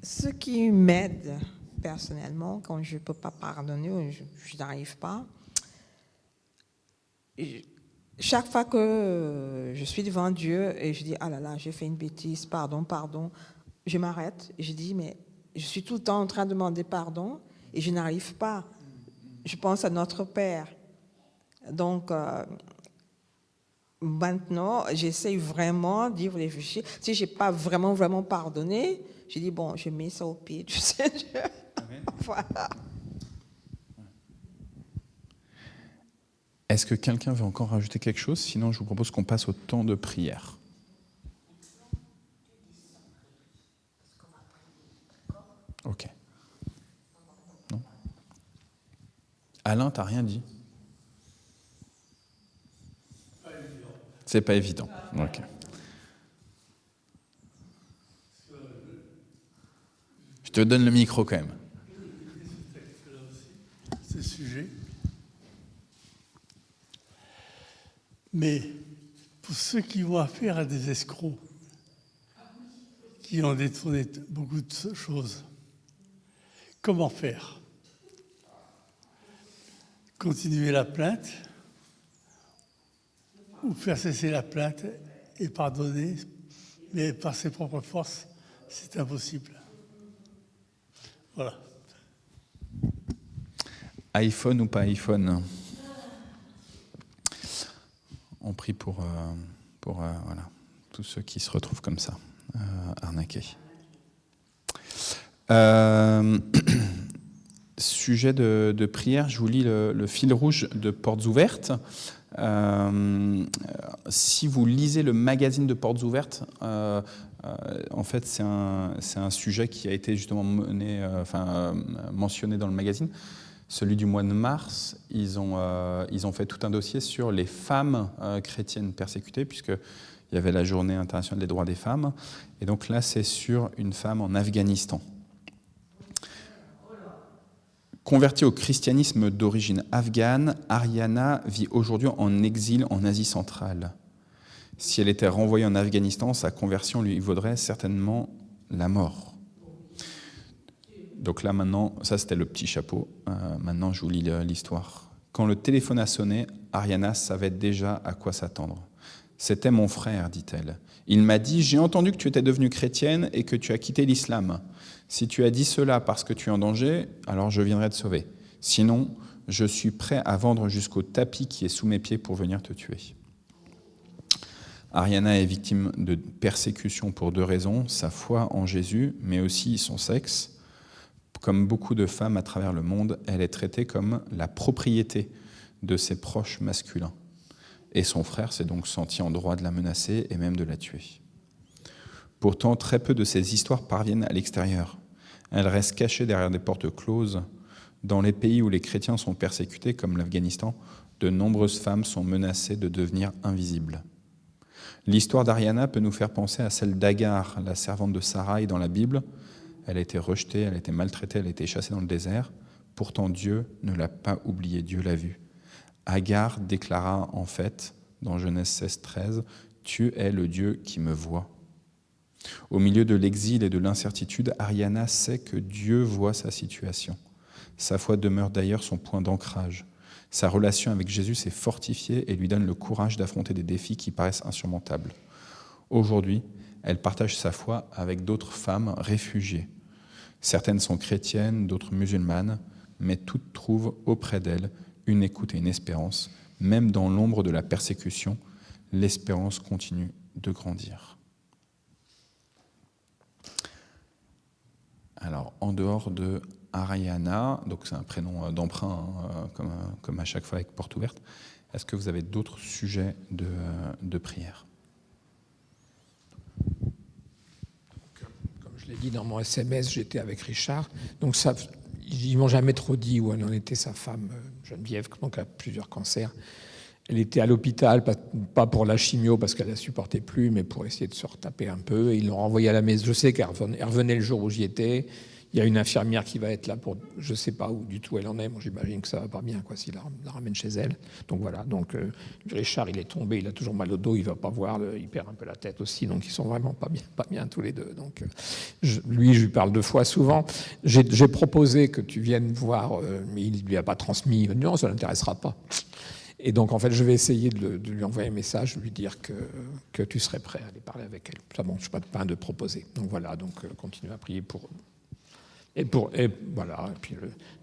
Ce qui m'aide personnellement, quand je ne peux pas pardonner ou je n'arrive pas, chaque fois que je suis devant Dieu et je dis « Ah là là, j'ai fait une bêtise, pardon », je m'arrête et je dis « Mais je suis tout le temps en train de demander pardon et je n'arrive pas. » Je pense à notre Père. Donc, maintenant, j'essaie vraiment d'y réfléchir. Si je n'ai pas vraiment pardonné, je dis, bon, je mets ça au pied du Seigneur. Voilà. Est-ce que quelqu'un veut encore rajouter quelque chose? Sinon, je vous propose qu'on passe au temps de prière. Ok. Non. Alain, t'as rien dit? C'est pas évident. Ok. Je te donne le micro quand même. Ce sujet. Mais pour ceux qui vont affaire à des escrocs, qui ont détourné beaucoup de choses, comment faire? Continuer la plainte ou faire cesser la plainte et pardonner, mais par ses propres forces, c'est impossible. Voilà. iPhone ou pas iPhone? On prie pour voilà, tous ceux qui se retrouvent comme ça, arnaqués. Sujet de prière, je vous lis le fil rouge de Portes Ouvertes. Si vous lisez le magazine de Portes Ouvertes, en fait, c'est un sujet qui a été justement mentionné dans le magazine. Celui du mois de mars, ils ont fait tout un dossier sur les femmes chrétiennes persécutées, puisqu'il y avait la journée internationale des droits des femmes. Et donc là, c'est sur une femme en Afghanistan. Convertie au christianisme d'origine afghane, Ariana vit aujourd'hui en exil en Asie centrale. Si elle était renvoyée en Afghanistan, sa conversion lui vaudrait certainement la mort. Donc là maintenant, ça c'était le petit chapeau, maintenant je vous lis l'histoire. Quand le téléphone a sonné, Ariana savait déjà à quoi s'attendre. « C'était mon frère », dit-elle. « Il m'a dit, j'ai entendu que tu étais devenue chrétienne et que tu as quitté l'islam. Si tu as dit cela parce que tu es en danger, alors je viendrai te sauver. Sinon, je suis prêt à vendre jusqu'au tapis qui est sous mes pieds pour venir te tuer. » Ariana est victime de persécutions pour deux raisons, sa foi en Jésus, mais aussi son sexe. Comme beaucoup de femmes à travers le monde, elle est traitée comme la propriété de ses proches masculins. Et son frère s'est donc senti en droit de la menacer et même de la tuer. Pourtant, très peu de ces histoires parviennent à l'extérieur. Elles restent cachées derrière des portes closes. Dans les pays où les chrétiens sont persécutés, comme l'Afghanistan, de nombreuses femmes sont menacées de devenir invisibles. L'histoire d'Ariana peut nous faire penser à celle d'Agar, la servante de Sarai dans la Bible. Elle a été rejetée, elle a été maltraitée, elle a été chassée dans le désert. Pourtant, Dieu ne l'a pas oubliée, Dieu l'a vue. Agar déclara en fait, dans Genèse 16, 13, « Tu es le Dieu qui me voit ». Au milieu de l'exil et de l'incertitude, Ariana sait que Dieu voit sa situation. Sa foi demeure d'ailleurs son point d'ancrage. Sa relation avec Jésus s'est fortifiée et lui donne le courage d'affronter des défis qui paraissent insurmontables. Aujourd'hui, elle partage sa foi avec d'autres femmes réfugiées. Certaines sont chrétiennes, d'autres musulmanes, mais toutes trouvent auprès d'elles une écoute et une espérance. Même dans l'ombre de la persécution, l'espérance continue de grandir. Alors, en dehors de Ariana, donc c'est un prénom d'emprunt, comme à chaque fois avec Porte Ouverte, est-ce que vous avez d'autres sujets de prière ? Comme je l'ai dit dans mon SMS, j'étais avec Richard. Donc ça, ils m'ont jamais trop dit où elle en était, sa femme Geneviève, donc a plusieurs cancers. Elle était à l'hôpital, pas pour la chimio parce qu'elle ne la supportait plus, mais pour essayer de se retaper un peu. Et ils l'ont renvoyée à la maison. Je sais qu'elle revenait le jour où j'y étais. Il y a une infirmière qui va être là pour... Je ne sais pas où du tout elle en est. Moi, j'imagine que ça ne va pas bien s'il la ramène chez elle. Donc voilà. Donc, Richard, il est tombé. Il a toujours mal au dos. Il ne va pas voir. Il perd un peu la tête aussi. Donc ils ne sont vraiment pas bien tous les deux. Donc, je lui parle 2 fois souvent. J'ai proposé que tu viennes voir, mais il ne lui a pas transmis. Non, ça ne l'intéressera pas. Et donc, en fait, je vais essayer de lui envoyer un message, de lui dire que tu serais prêt à aller parler avec elle. Ça, bon, je ne suis pas de pain de proposer. Donc voilà, continue à prier pour eux. Et voilà. Et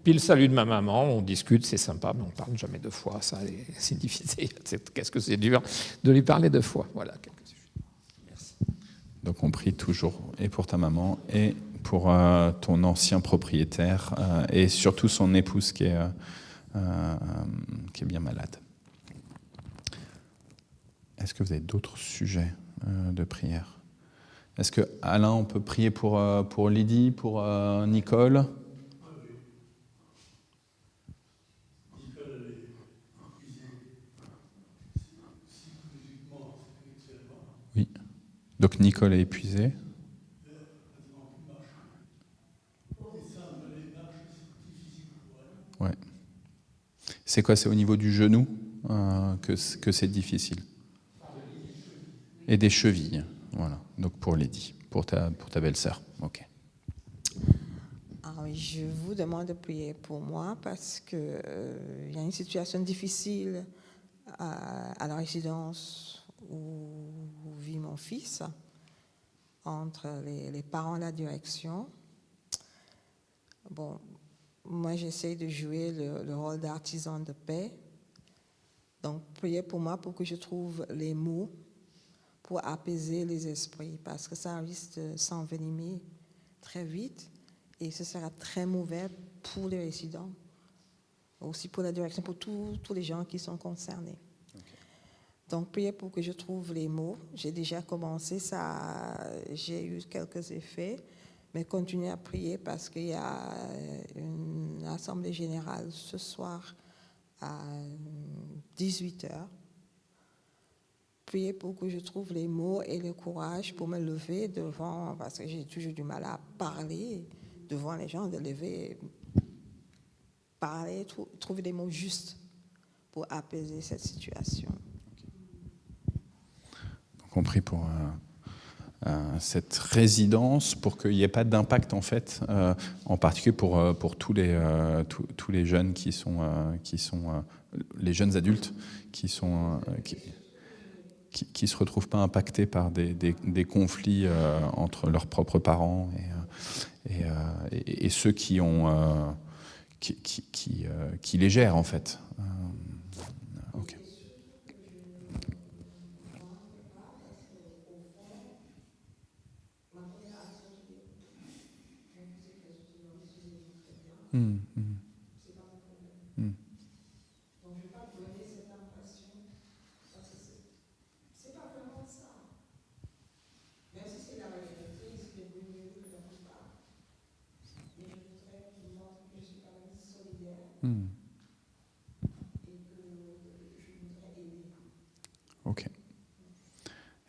puis le salut de ma maman, on discute, c'est sympa, mais on ne parle jamais de foi. Ça, c'est difficile. Qu'est-ce que c'est dur de lui parler de foi. Voilà, quelques sujets. Merci. Donc on prie toujours, et pour ta maman, et pour ton ancien propriétaire, et surtout son épouse qui est bien malade. Est-ce que vous avez d'autres sujets de prière ? Est-ce que Alain, on peut prier pour Lydie, pour Nicole ? Oui. Donc Nicole est épuisée. Ouais. C'est quoi ? C'est au niveau du genou que c'est difficile. Et des chevilles. Voilà. Donc pour Lydie, pour ta belle-sœur. Ok. Oui, je vous demande de prier pour moi parce qu'il y a une situation difficile à la résidence où vit mon fils, entre les parents et la direction. Bon, moi j'essaie de jouer le rôle d'artisan de paix. Donc priez pour moi pour que je trouve les mots pour apaiser les esprits, parce que ça risque de s'envenimer très vite et ce sera très mauvais pour les résidents, aussi pour la direction, pour tous les gens qui sont concernés. Okay. Donc, priez pour que je trouve les mots. J'ai déjà commencé, j'ai eu quelques effets, mais continuez à prier parce qu'il y a une assemblée générale ce soir à 18h. Priez pour que je trouve les mots et le courage pour me lever devant, parce que j'ai toujours du mal à parler devant les gens, de lever, parler, trouver des mots justes pour apaiser cette situation. Donc on prie pour cette résidence, pour qu'il n'y ait pas d'impact en fait, en particulier pour tous les jeunes qui sont les jeunes adultes qui se retrouvent pas impactés par des conflits entre leurs propres parents et ceux qui les gèrent en fait. Ok. Ok.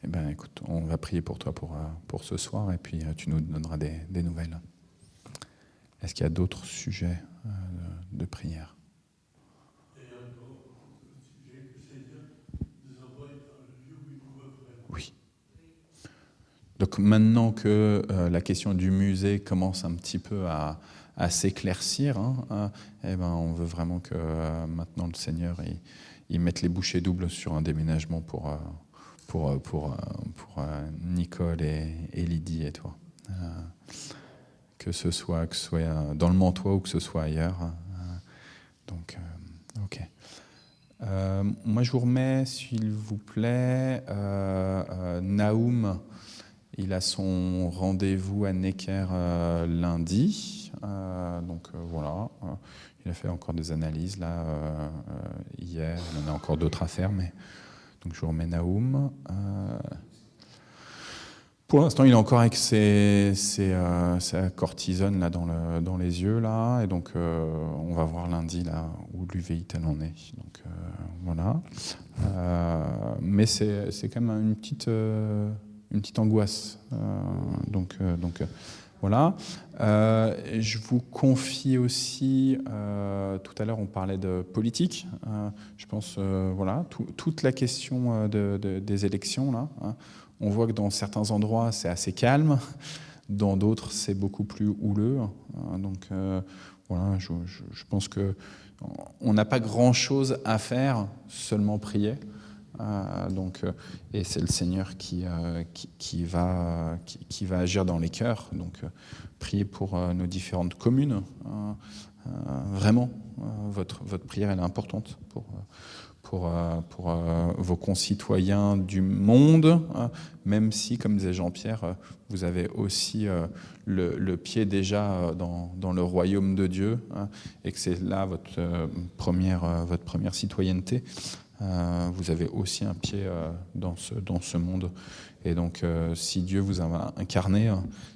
Eh bien, écoute, on va prier pour toi pour ce soir, et puis tu nous donneras des nouvelles. Est-ce qu'il y a d'autres sujets de prière? Oui. Donc maintenant que la question du musée commence un petit peu à s'éclaircir, eh ben, on veut vraiment que maintenant le Seigneur il mette les bouchées doubles sur un déménagement pour Nicole et Lydie et toi. Que ce soit dans le Mantois ou que ce soit ailleurs. Donc, ok. Moi, je vous remets, s'il vous plaît, Naoum. Il a son rendez-vous à Necker lundi. Donc voilà. Il a fait encore des analyses là hier. Il en a encore d'autres à faire, mais donc je vous remets Naoum. Pour l'instant, il est encore avec sa cortisone là dans les yeux là, et donc on va voir lundi là où l'UVI tel en est. Donc voilà. Mais c'est quand même une petite angoisse. Donc voilà. Je vous confie aussi, tout à l'heure on parlait de politique. Je pense, voilà, toute la question des élections là. On voit que dans certains endroits c'est assez calme, dans d'autres c'est beaucoup plus houleux. Donc voilà, je pense que on n'a pas grand-chose à faire, seulement prier. Et c'est le Seigneur qui va agir dans les cœurs. Donc, priez pour nos différentes communes. Vraiment, votre prière elle est importante pour vos concitoyens du monde, même si, comme disait Jean-Pierre, vous avez aussi le pied déjà dans le royaume de Dieu, et que c'est là votre première citoyenneté. Vous avez aussi un pied dans ce monde. Et donc, si Dieu vous a incarné,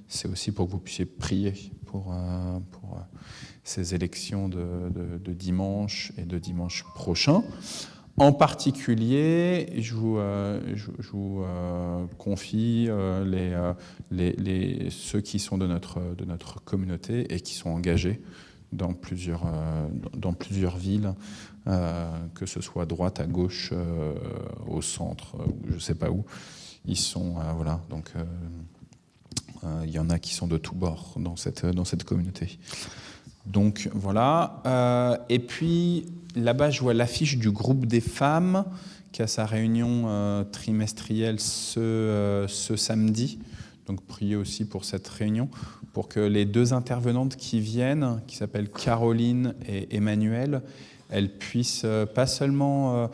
c'est aussi pour que vous puissiez prier pour ces élections de dimanche et de dimanche prochain. En particulier, je vous confie ceux qui sont de notre communauté et qui sont engagés dans plusieurs villes, que ce soit à droite, à gauche, au centre, ou je ne sais pas où. Ils sont, voilà, donc il y en a qui sont de tous bords dans cette communauté. Donc voilà. Et puis là-bas, je vois l'affiche du groupe des femmes qui a sa réunion trimestrielle ce samedi. Donc priez aussi pour cette réunion, pour que les deux intervenantes qui viennent, qui s'appellent Caroline et Emmanuel, elles puissent pas seulement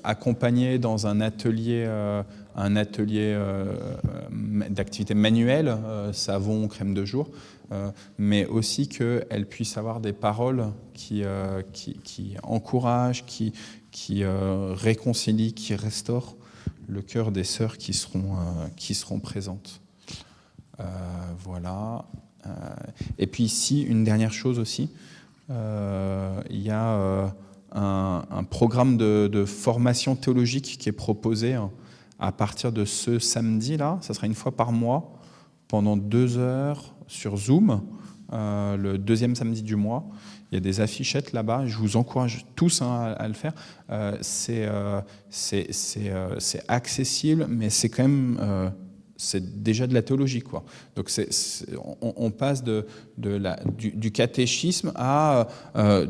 accompagner dans un atelier d'activité manuelle, savon, crème de jour, mais aussi qu'elles puissent avoir des paroles qui encouragent, qui réconcilient, qui restaurent le cœur des sœurs qui seront présentes. Voilà. Et puis ici, une dernière chose aussi, il y a un programme de formation théologique qui est proposé à partir de ce samedi-là. Ça sera une fois par mois, pendant 2 heures sur Zoom, le deuxième samedi du mois. Il y a des affichettes là-bas. Je vous encourage tous à le faire. C'est accessible, mais c'est quand même c'est déjà de la théologie, quoi. Donc on passe du catéchisme à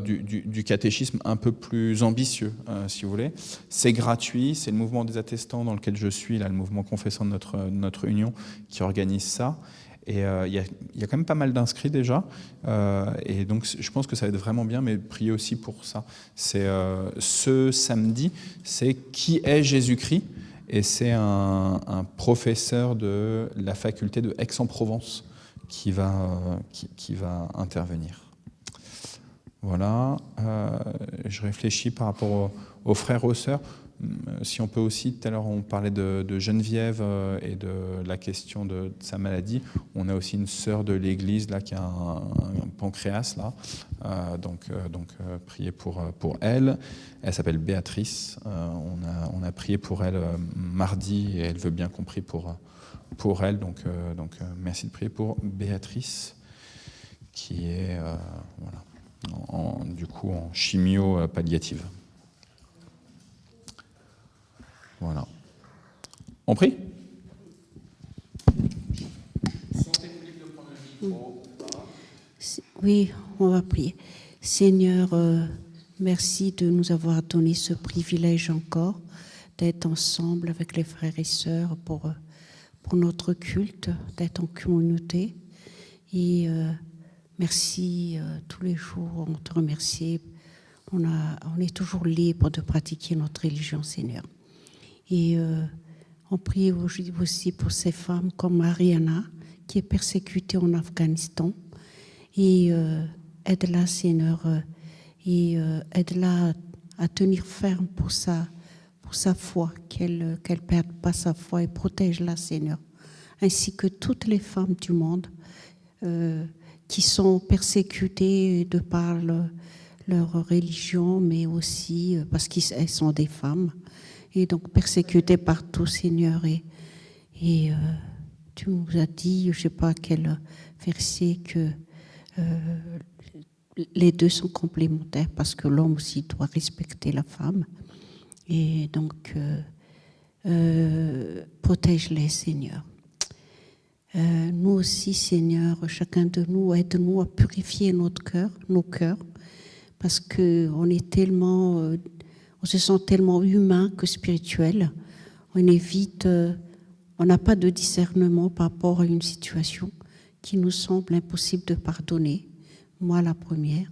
du catéchisme un peu plus ambitieux, si vous voulez. C'est gratuit. C'est le mouvement des attestants dans lequel je suis, là, le mouvement confessant de notre union, qui organise ça. Et il y a quand même pas mal d'inscrits déjà, et donc je pense que ça va être vraiment bien, mais priez aussi pour ça. C'est ce samedi, c'est qui est Jésus-Christ, et c'est un professeur de la faculté de Aix-en-Provence qui va intervenir. Voilà. Je réfléchis par rapport aux frères, aux sœurs. Si on peut aussi, tout à l'heure on parlait de Geneviève et de la question de sa maladie. On a aussi une sœur de l'église là, qui a un pancréas. Là. Donc priez pour elle. Elle s'appelle Béatrice. On a prié pour elle mardi et elle veut bien qu'on prie pour elle. Donc merci de prier pour Béatrice qui est du coup en chimio palliative. Voilà. On prie ? Oui, on va prier. Seigneur, merci de nous avoir donné ce privilège encore d'être ensemble avec les frères et sœurs pour notre culte, d'être en communauté. Et merci tous les jours, on te remercie. On est toujours libre de pratiquer notre religion, Seigneur. Et on prie aussi pour ces femmes comme Mariana, qui est persécutée en Afghanistan. Et aide-la, Seigneur, et aide-la à tenir ferme pour sa foi, qu'elle perde pas sa foi, et protège-la, Seigneur. Ainsi que toutes les femmes du monde qui sont persécutées de par leur religion, mais aussi parce qu'elles sont des femmes. Et donc persécutés partout, Seigneur. Et tu nous as dit, je ne sais pas quel verset, que les deux sont complémentaires parce que l'homme aussi doit respecter la femme. Et donc, protège-les, Seigneur. Nous aussi, Seigneur, chacun de nous, aide-nous à purifier nos cœurs, parce qu'on est tellement... on se sent tellement humain que spirituel. On n'a pas de discernement par rapport à une situation qui nous semble impossible de pardonner. Moi, la première.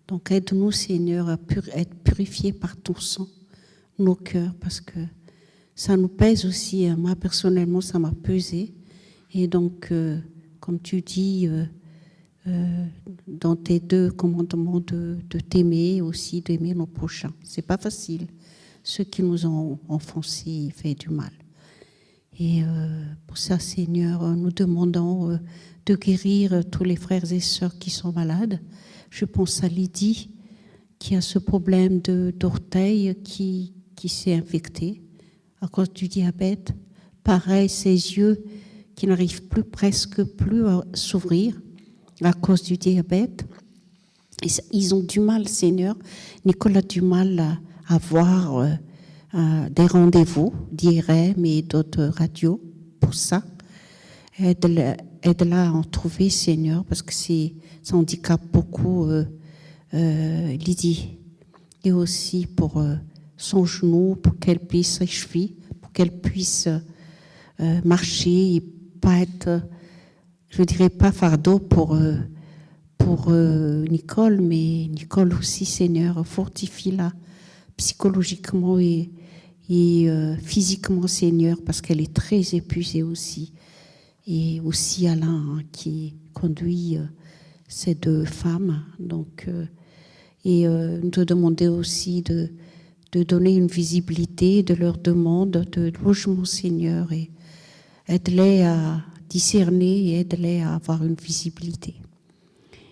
Donc, aide-nous, Seigneur, à être purifiés par ton sang, nos cœurs, parce que ça nous pèse aussi. Moi, personnellement, ça m'a pesé. Et donc, comme tu dis, dans tes 2 commandements de t'aimer, aussi d'aimer nos prochains. C'est pas facile. Ceux qui nous ont offensés, fait du mal. Et pour ça, Seigneur, nous demandons de guérir tous les frères et sœurs qui sont malades. Je pense à Lydie, qui a ce problème d'orteil qui s'est infecté à cause du diabète. Pareil, ses yeux qui n'arrivent presque plus à s'ouvrir à cause du diabète. Ils ont du mal, Seigneur. Nicole a du mal à avoir des rendez-vous d'IRM et d'autres radios pour ça. Aide-la à en trouver, Seigneur, parce que ça handicape beaucoup Lydie. Et aussi pour son genou, pour qu'elle puisse, ses chevilles, pour qu'elle puisse marcher et pas être... je ne dirais pas fardeau pour Nicole, mais Nicole aussi, Seigneur, fortifie-la psychologiquement et physiquement, Seigneur, parce qu'elle est très épuisée aussi. Et aussi Alain, qui conduit ces 2 femmes. Donc, nous te demander aussi de donner une visibilité de leurs demandes de logement, Seigneur, et aide-les à discerner et aide-les à avoir une visibilité.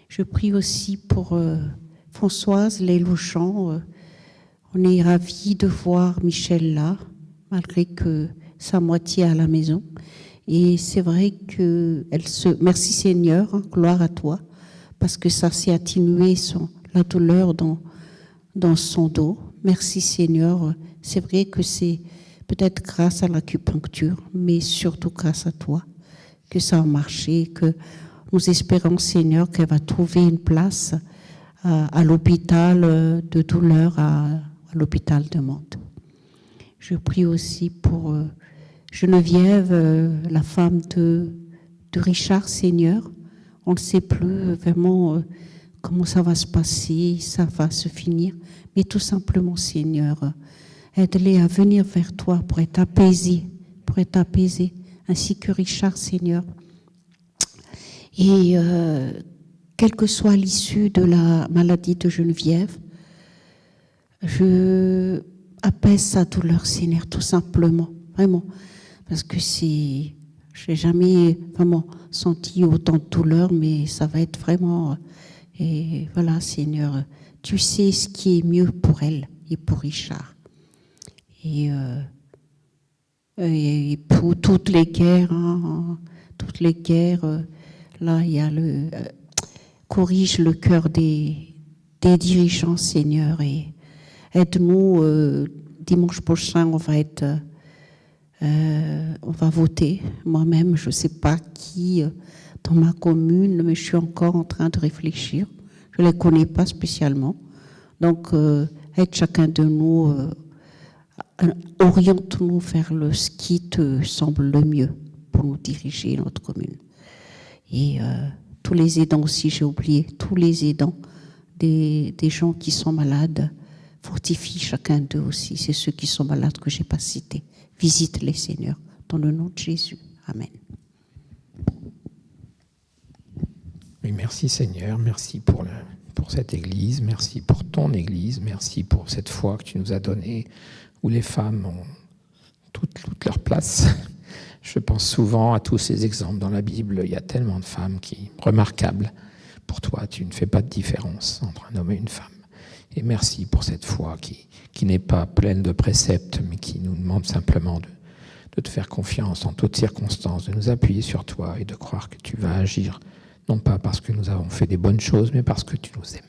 Je prie aussi pour Françoise Lélouchant. On est ravis de voir Michel là, malgré que sa moitié est à la maison. Et c'est vrai que merci Seigneur, hein, gloire à toi, parce que ça s'est atténué la douleur dans son dos. Merci Seigneur. C'est vrai que c'est peut-être grâce à l'acupuncture, mais surtout grâce à toi que ça a marché, que nous espérons, Seigneur, qu'elle va trouver une place à l'hôpital de douleur, à l'hôpital de Mantes. Je prie aussi pour Geneviève, la femme de Richard, Seigneur. On ne sait plus vraiment comment ça va se passer, ça va se finir, mais tout simplement, Seigneur, aide-les à venir vers toi pour être apaisés, ainsi que Richard, Seigneur. Et quelle que soit l'issue de la maladie de Geneviève, je apaise sa douleur, Seigneur, tout simplement, vraiment. Parce que je n'ai jamais vraiment senti autant de douleur, mais ça va être vraiment... Et voilà, Seigneur, tu sais ce qui est mieux pour elle et pour Richard. Et pour toutes les guerres, là, il y a corrige le cœur des dirigeants, Seigneur, et aide-nous. Dimanche prochain, on va voter. Moi-même, je ne sais pas qui dans ma commune, mais je suis encore en train de réfléchir. Je ne les connais pas spécialement. Donc, aide chacun de nous, oriente-nous vers ce qui te semble le mieux pour nous diriger notre commune. Et tous les aidants aussi, j'ai oublié, tous les aidants des gens qui sont malades, fortifie chacun d'eux aussi. C'est ceux qui sont malades que je n'ai pas cités. Visite-les, Seigneur, dans le nom de Jésus. Amen. Oui, merci Seigneur, merci pour cette Église, merci pour ton Église, merci pour cette foi que tu nous as donnée, où les femmes ont toute leur place. Je pense souvent à tous ces exemples dans la Bible. Il y a tellement de femmes remarquables. Pour toi, tu ne fais pas de différence entre un homme et une femme. Et merci pour cette foi qui n'est pas pleine de préceptes, mais qui nous demande simplement de te faire confiance en toutes circonstances, de nous appuyer sur toi et de croire que tu vas agir, non pas parce que nous avons fait des bonnes choses, mais parce que tu nous aimes.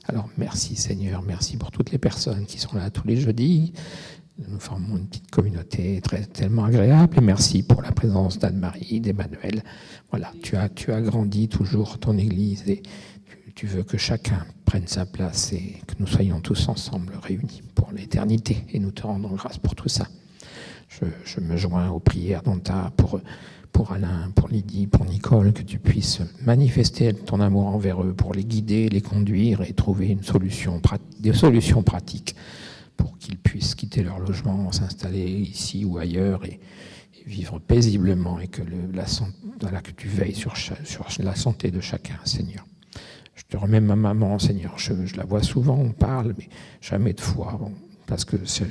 Alors merci Seigneur, merci pour toutes les personnes qui sont là tous les jeudis. Nous formons une petite communauté tellement agréable, et merci pour la présence d'Anne-Marie, d'Emmanuel. Voilà, tu as grandi toujours ton Église, et tu veux que chacun prenne sa place et que nous soyons tous ensemble réunis pour l'éternité, et nous te rendons grâce pour tout ça. Je me joins aux prières d'Anta pour Alain, pour Lydie, pour Nicole, que tu puisses manifester ton amour envers eux, pour les guider, les conduire et trouver des solutions pratiques pour qu'ils puissent quitter leur logement, s'installer ici ou ailleurs et vivre paisiblement, et que que tu veilles sur la santé de chacun, Seigneur. Je te remets ma maman, Seigneur, je la vois souvent, on parle, mais jamais de foi, parce que c'est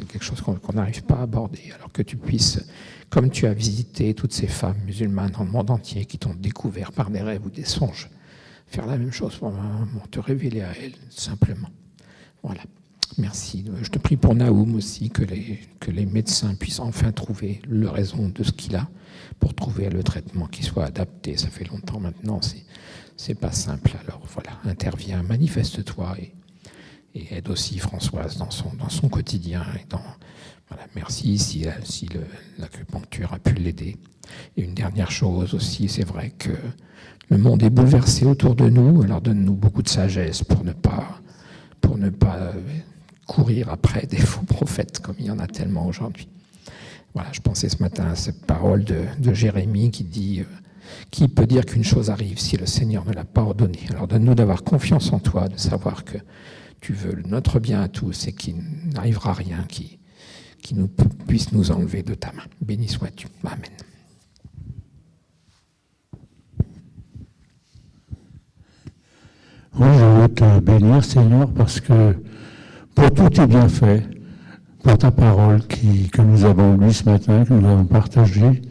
quelque chose qu'on n'arrive pas à aborder, alors que tu puisses, comme tu as visité toutes ces femmes musulmanes dans le monde entier qui t'ont découvert par des rêves ou des songes, faire la même chose pour ma maman, te révéler à elle, simplement. Voilà. Merci. Je te prie pour Naoum aussi, que les médecins puissent enfin trouver la raison de ce qu'il a, pour trouver le traitement qui soit adapté. Ça fait longtemps maintenant, c'est pas simple. Alors voilà, interviens, manifeste-toi et aide aussi Françoise dans son quotidien. Voilà, merci si l'acupuncture a pu l'aider. Et une dernière chose aussi, c'est vrai que le monde est bouleversé autour de nous, alors donne-nous beaucoup de sagesse pour ne pas courir après des faux prophètes, comme il y en a tellement aujourd'hui. Voilà, je pensais ce matin à cette parole de Jérémie qui dit qui peut dire qu'une chose arrive si le Seigneur ne l'a pas ordonné. Alors donne-nous d'avoir confiance en toi, de savoir que tu veux notre bien à tous et qu'il n'arrivera rien qui puisse nous enlever de ta main. Béni sois-tu. Amen. Oui, je veux te bénir, Seigneur, parce que pour tous tes bienfaits, pour ta parole que nous avons lue ce matin, que nous avons partagée.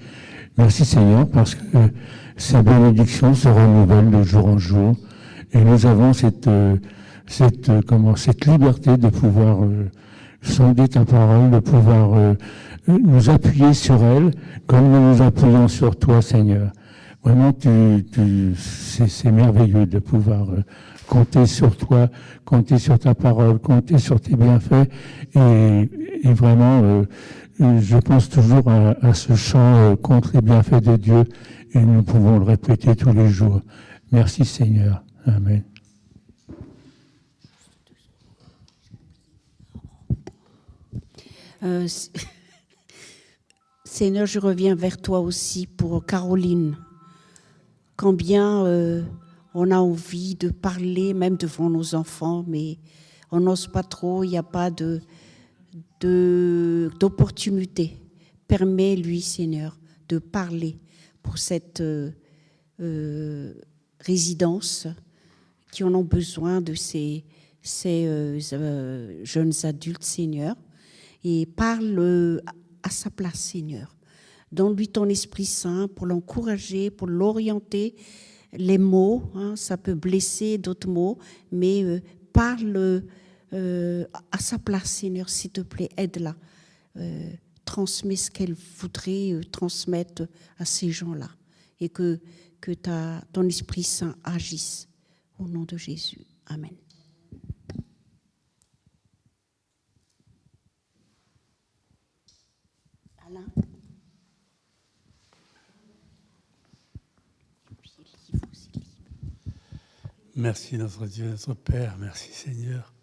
Merci, Seigneur, parce que ces bénédictions se renouvellent de jour en jour, et nous avons cette liberté de pouvoir sonder ta parole, de pouvoir nous appuyer sur elle, comme nous nous appuyons sur toi, Seigneur. Vraiment, c'est merveilleux de pouvoir compter sur toi, compter sur ta parole, compter sur tes bienfaits. Et vraiment, je pense toujours à ce chant contre les bienfaits de Dieu, et nous pouvons le répéter tous les jours. Merci Seigneur. Amen. Seigneur, je reviens vers toi aussi pour Caroline. Combien on a envie de parler, même devant nos enfants, mais on n'ose pas trop, il n'y a pas d'opportunité. Permets-lui, Seigneur, de parler pour cette résidences qui en ont besoin de ces jeunes adultes, Seigneur, et parle à sa place, Seigneur. Donne-lui ton Esprit Saint pour l'encourager, pour l'orienter. Les mots, ça peut blesser, d'autres mots, mais parle à sa place, Seigneur, s'il te plaît, aide-la. Transmets ce qu'elle voudrait transmettre à ces gens-là et que ton Esprit Saint agisse. Au nom de Jésus. Amen. Alain. Merci notre Dieu, notre Père, merci Seigneur.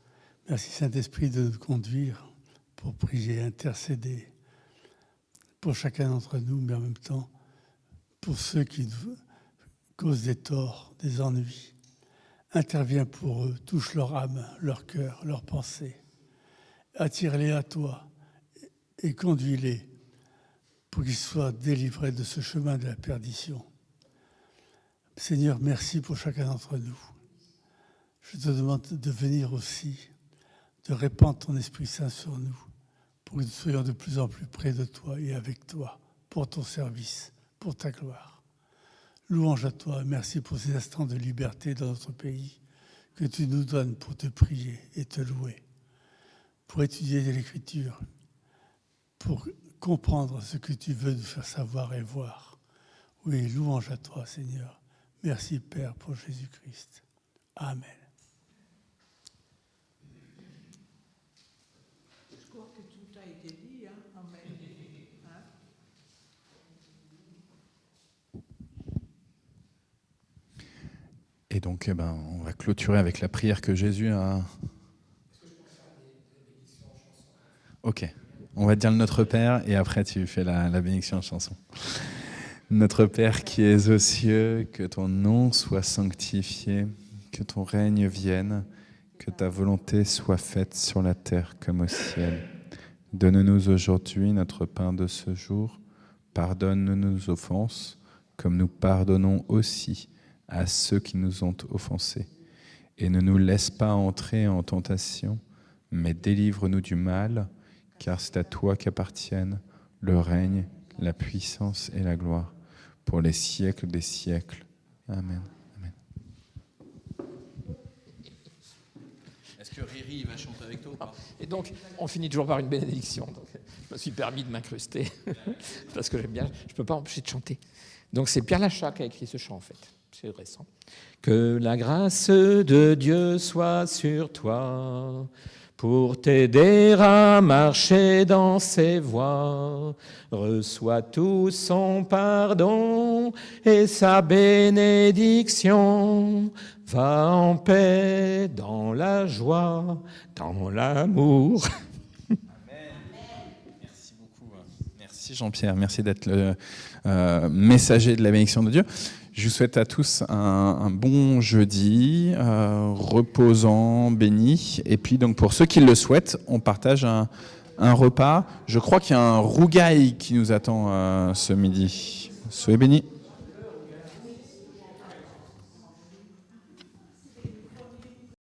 Merci Saint-Esprit de nous conduire pour prier, intercéder pour chacun d'entre nous, mais en même temps pour ceux qui nous causent des torts, des ennuis. Interviens pour eux, touche leur âme, leur cœur, leurs pensées. Attire-les à toi et conduis-les pour qu'ils soient délivrés de ce chemin de la perdition. Seigneur, merci pour chacun d'entre nous. Je te demande de venir aussi, de répandre ton Esprit Saint sur nous, pour que nous soyons de plus en plus près de toi et avec toi, pour ton service, pour ta gloire. Louange à toi, merci pour ces instants de liberté dans notre pays que tu nous donnes pour te prier et te louer, pour étudier l'Écriture, pour comprendre ce que tu veux nous faire savoir et voir. Oui, louange à toi, Seigneur. Merci, Père, pour Jésus-Christ. Amen. Je crois que tout a été dit. Amen. Et donc, on va clôturer avec la prière que Jésus a... Ok, on va dire le Notre Père et après tu fais la bénédiction en chanson. Notre Père qui es aux cieux, que ton nom soit sanctifié, que ton règne vienne, que ta volonté soit faite sur la terre comme au ciel. Donne-nous aujourd'hui notre pain de ce jour. Pardonne-nous nos offenses, comme nous pardonnons aussi à ceux qui nous ont offensés. Et ne nous laisse pas entrer en tentation, mais délivre-nous du mal, car c'est à toi qu'appartiennent le règne, la puissance et la gloire, pour les siècles des siècles. Amen. Amen. Est-ce que Riri va chanter avec toi ou pas ? Et donc, on finit toujours par une bénédiction. Donc, je me suis permis de m'incruster, parce que j'aime bien, je ne peux pas empêcher de chanter. Donc c'est Pierre Lachat qui a écrit ce chant, en fait. C'est récent. Que la grâce de Dieu soit sur toi, pour t'aider à marcher dans ses voies. Reçois tout son pardon et sa bénédiction. Va en paix, dans la joie, dans l'amour. Amen. Merci beaucoup. Merci Jean-Pierre. Merci d'être le messager de la bénédiction de Dieu. Je vous souhaite à tous un bon jeudi, reposant, béni. Et puis, donc, pour ceux qui le souhaitent, on partage un repas. Je crois qu'il y a un rougail qui nous attend ce midi. Soyez bénis.